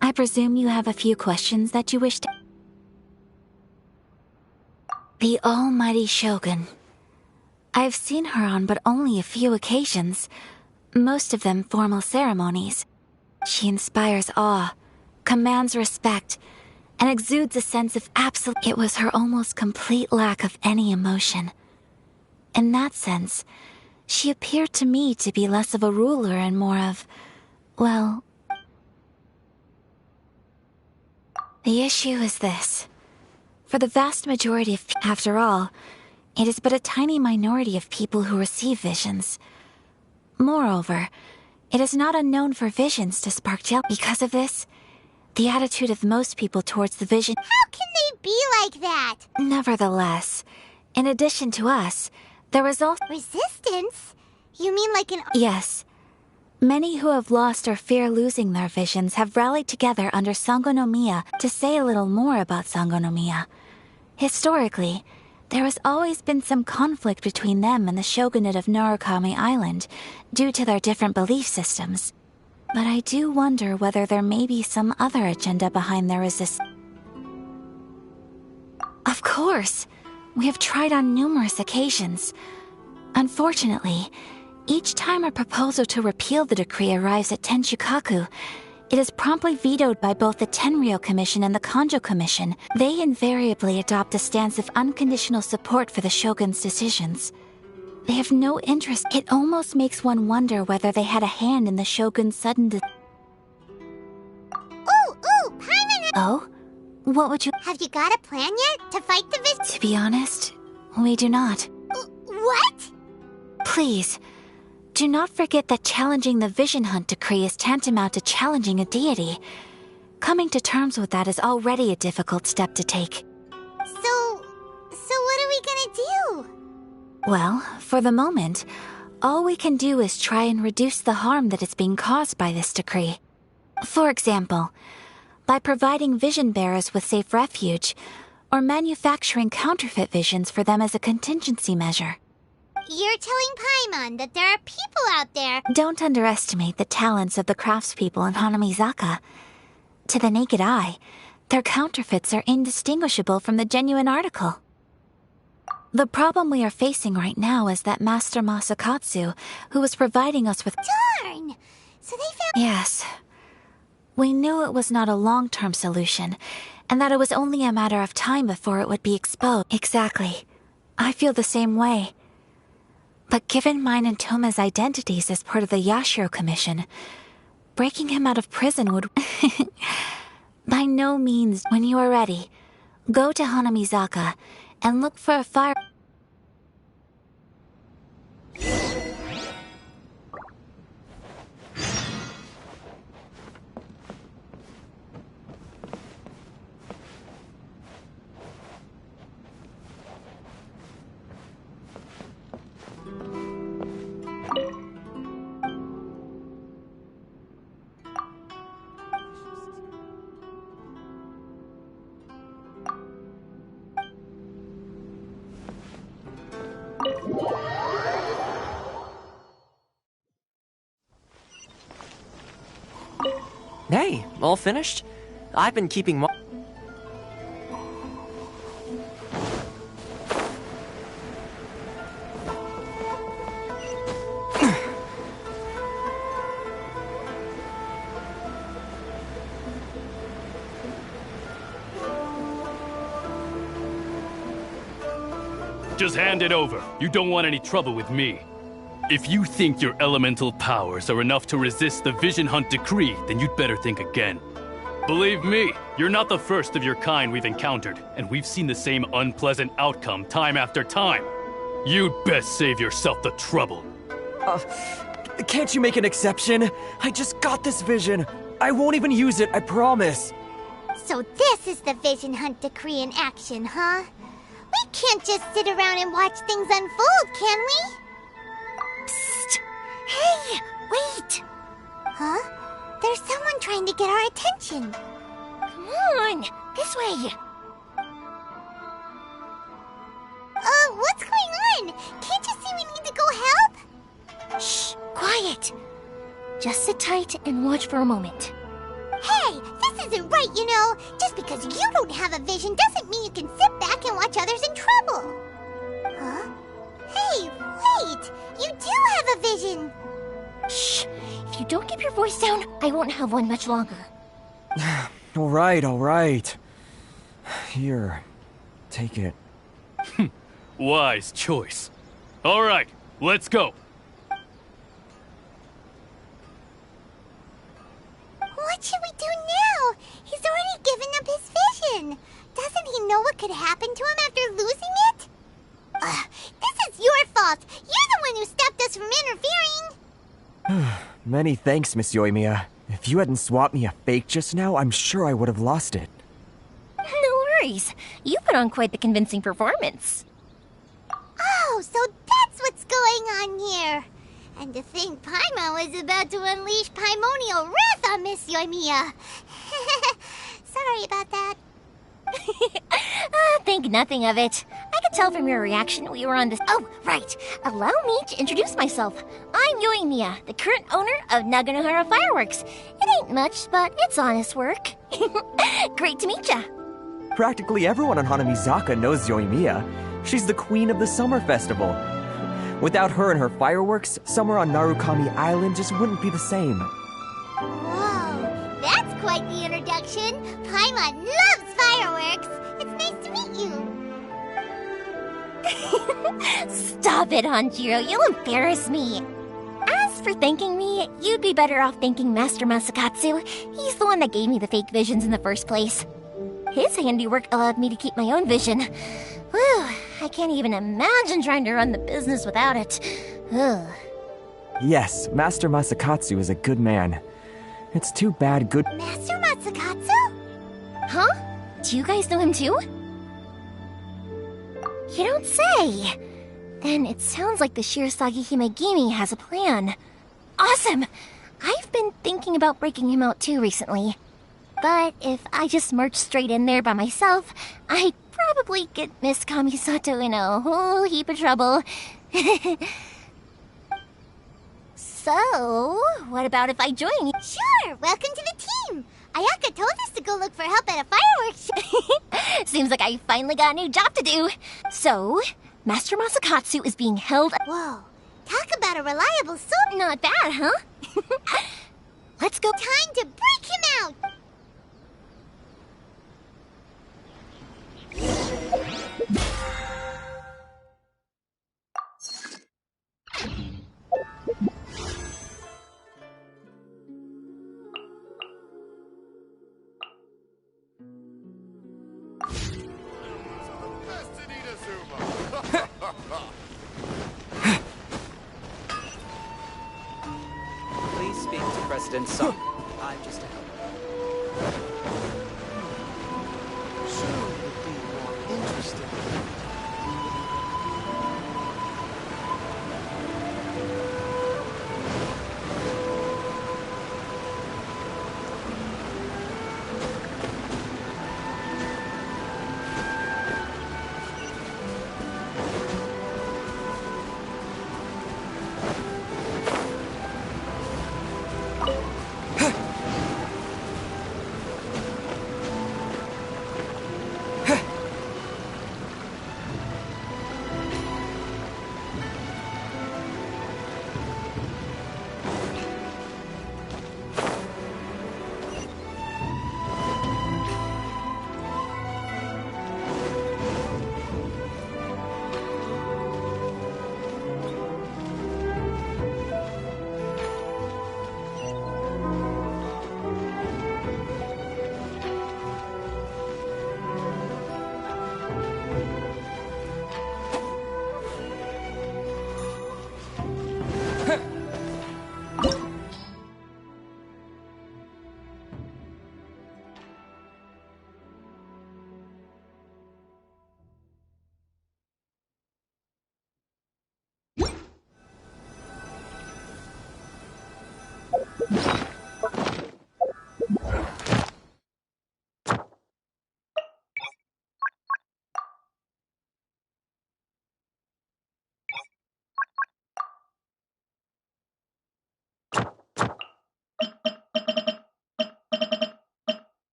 Speaker 10: I presume you have a few questions that you wish to... The almighty Shogun. I've seen her on but only a few occasions, most of them formal ceremonies. She inspires awe, commands respect, and exudes a sense of absolute... It was her almost complete lack of any emotion. In that sense, she appeared to me to be less of a ruler and more of, well... The issue is this. For the vast majority of... After all, it is but a tiny minority of people who receive visions. Moreover, it is not unknown for visions to spark jealousy. Because of this, the attitude of most people towards the vision...
Speaker 2: How can they be like that?
Speaker 10: Nevertheless, in addition to us, there is also...
Speaker 2: Resistance? You mean like an...
Speaker 10: Yes. Many who have lost or fear losing their visions have rallied together under Sangonomiya to say a little more about Sangonomiya. Historically, there has always been some conflict between them and the shogunate of Narukami Island due to their different belief systems. But I do wonder whether there may be some other agenda behind their resistance. Of course! We have tried on numerous occasions. Unfortunately, each time a proposal to repeal the decree arrives at Tenshukaku,
Speaker 14: it is promptly vetoed by both the Tenryou Commission and the Kanjo Commission. They invariably adopt a stance of unconditional support for the Shogun's decisions. They have no interest. It almost makes one wonder whether they had a hand in the Shogun's sudden
Speaker 2: Paimon!
Speaker 14: Oh? What would you—
Speaker 2: Have you got a plan yet to fight the vision?
Speaker 14: To be honest, we do not.
Speaker 2: What?
Speaker 14: Please, do not forget that challenging the Vision Hunt decree is tantamount to challenging a deity. Coming to terms with that is already a difficult step to take.
Speaker 2: So what are we gonna do?
Speaker 14: Well, for the moment, all we can do is try and reduce the harm that is being caused by this decree. For example, by providing vision bearers with safe refuge, or manufacturing counterfeit visions for them as a contingency measure.
Speaker 2: You're telling Paimon that there are people out there—
Speaker 14: Don't underestimate the talents of the craftspeople in Hanamizaka. To the naked eye, their counterfeits are indistinguishable from the genuine article. The problem we are facing right now is that Master Masakatsu, who was providing us with—
Speaker 2: Darn! So they found—
Speaker 14: Yes. We knew it was not a long-term solution, and that it was only a matter of time before it would be exposed. Exactly. I feel the same way. But given mine and Toma's identities as part of the Yashiro Commission, breaking him out of prison would— By no means. When you are ready, go to Hanamizaka and look for a fire—
Speaker 16: Hey, all finished? I've been keeping
Speaker 17: Just hand it over. You don't want any trouble with me. If you think your elemental powers are enough to resist the Vision Hunt decree, then you'd better think again. Believe me, you're not the first of your kind we've encountered, and we've seen the same unpleasant outcome time after time. You'd best save yourself the trouble.
Speaker 7: Can't you make an exception? I just got this vision. I won't even use it, I promise.
Speaker 2: So this is the Vision Hunt decree in action, huh? We can't just sit around and watch things unfold, can we? Psst! Hey, wait! Huh? There's someone trying to get our attention. Come on, this way. What's going on? Can't you see we need to go help?
Speaker 18: Shh, quiet. Just sit tight and watch for a moment.
Speaker 2: Hey, this isn't right, you know. Just because you don't have a vision doesn't mean you can sit back and watch others in trouble. Huh? Hey, wait! You do have a vision!
Speaker 18: Shh! If you don't keep your voice down, I won't have one much longer.
Speaker 7: All right. Here, take it.
Speaker 17: Wise choice. All right, let's go.
Speaker 2: What should we do now? He's already given up his vision. Doesn't he know what could happen to him after losing it? This is your fault. You're the one who stopped us from interfering.
Speaker 7: Many thanks, Miss Yoimiya. If you hadn't swapped me a fake just now, I'm sure I would have lost it.
Speaker 18: No worries. You put on quite the convincing performance.
Speaker 2: Oh, so that's what's going on here. And to think Paimon was about to unleash Paimonial wrath on Miss Yoimiya. Sorry about that.
Speaker 18: Think nothing of it. I could tell from your reaction we were on this— Oh, right. Allow me to introduce myself. I'm Yoimiya, the current owner of Naganohara Fireworks. It ain't much, but it's honest work. Great to meet ya.
Speaker 7: Practically everyone on Hanamizaka knows Yoimiya. She's the queen of the summer festival. Without her and her fireworks, summer on Narukami Island just wouldn't be the same.
Speaker 2: Whoa, quite the introduction. Paimon loves fireworks. It's nice to meet you.
Speaker 18: Stop it, Hanjiro. You'll embarrass me. As for thanking me, you'd be better off thanking Master Masakatsu. He's the one that gave me the fake visions in the first place. His handiwork allowed me to keep my own vision. Whew, I can't even imagine trying to run the business without it. Ugh.
Speaker 19: Yes, Master Masakatsu is a good man. It's too bad good—
Speaker 2: Master Masakatsu?
Speaker 18: Huh? Do you guys know him too? You don't say! Then it sounds like the Shirasagi Himegimi has a plan. Awesome! I've been thinking about breaking him out too recently. But if I just march straight in there by myself, I'd probably get Miss Kamisato in a whole heap of trouble. So, what about if I join you?
Speaker 2: Sure, welcome to the team. Ayaka told us to go look for help at a fireworks show.
Speaker 18: Seems like I finally got a new job to do. So, Master Masakatsu is being held—
Speaker 2: Whoa, talk about a reliable soul.
Speaker 18: Not bad, huh? Let's go—
Speaker 2: Time to break him out!
Speaker 20: Please speak to President Song. I'm just a helper.
Speaker 11: Soon would be more interesting.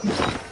Speaker 2: Huh?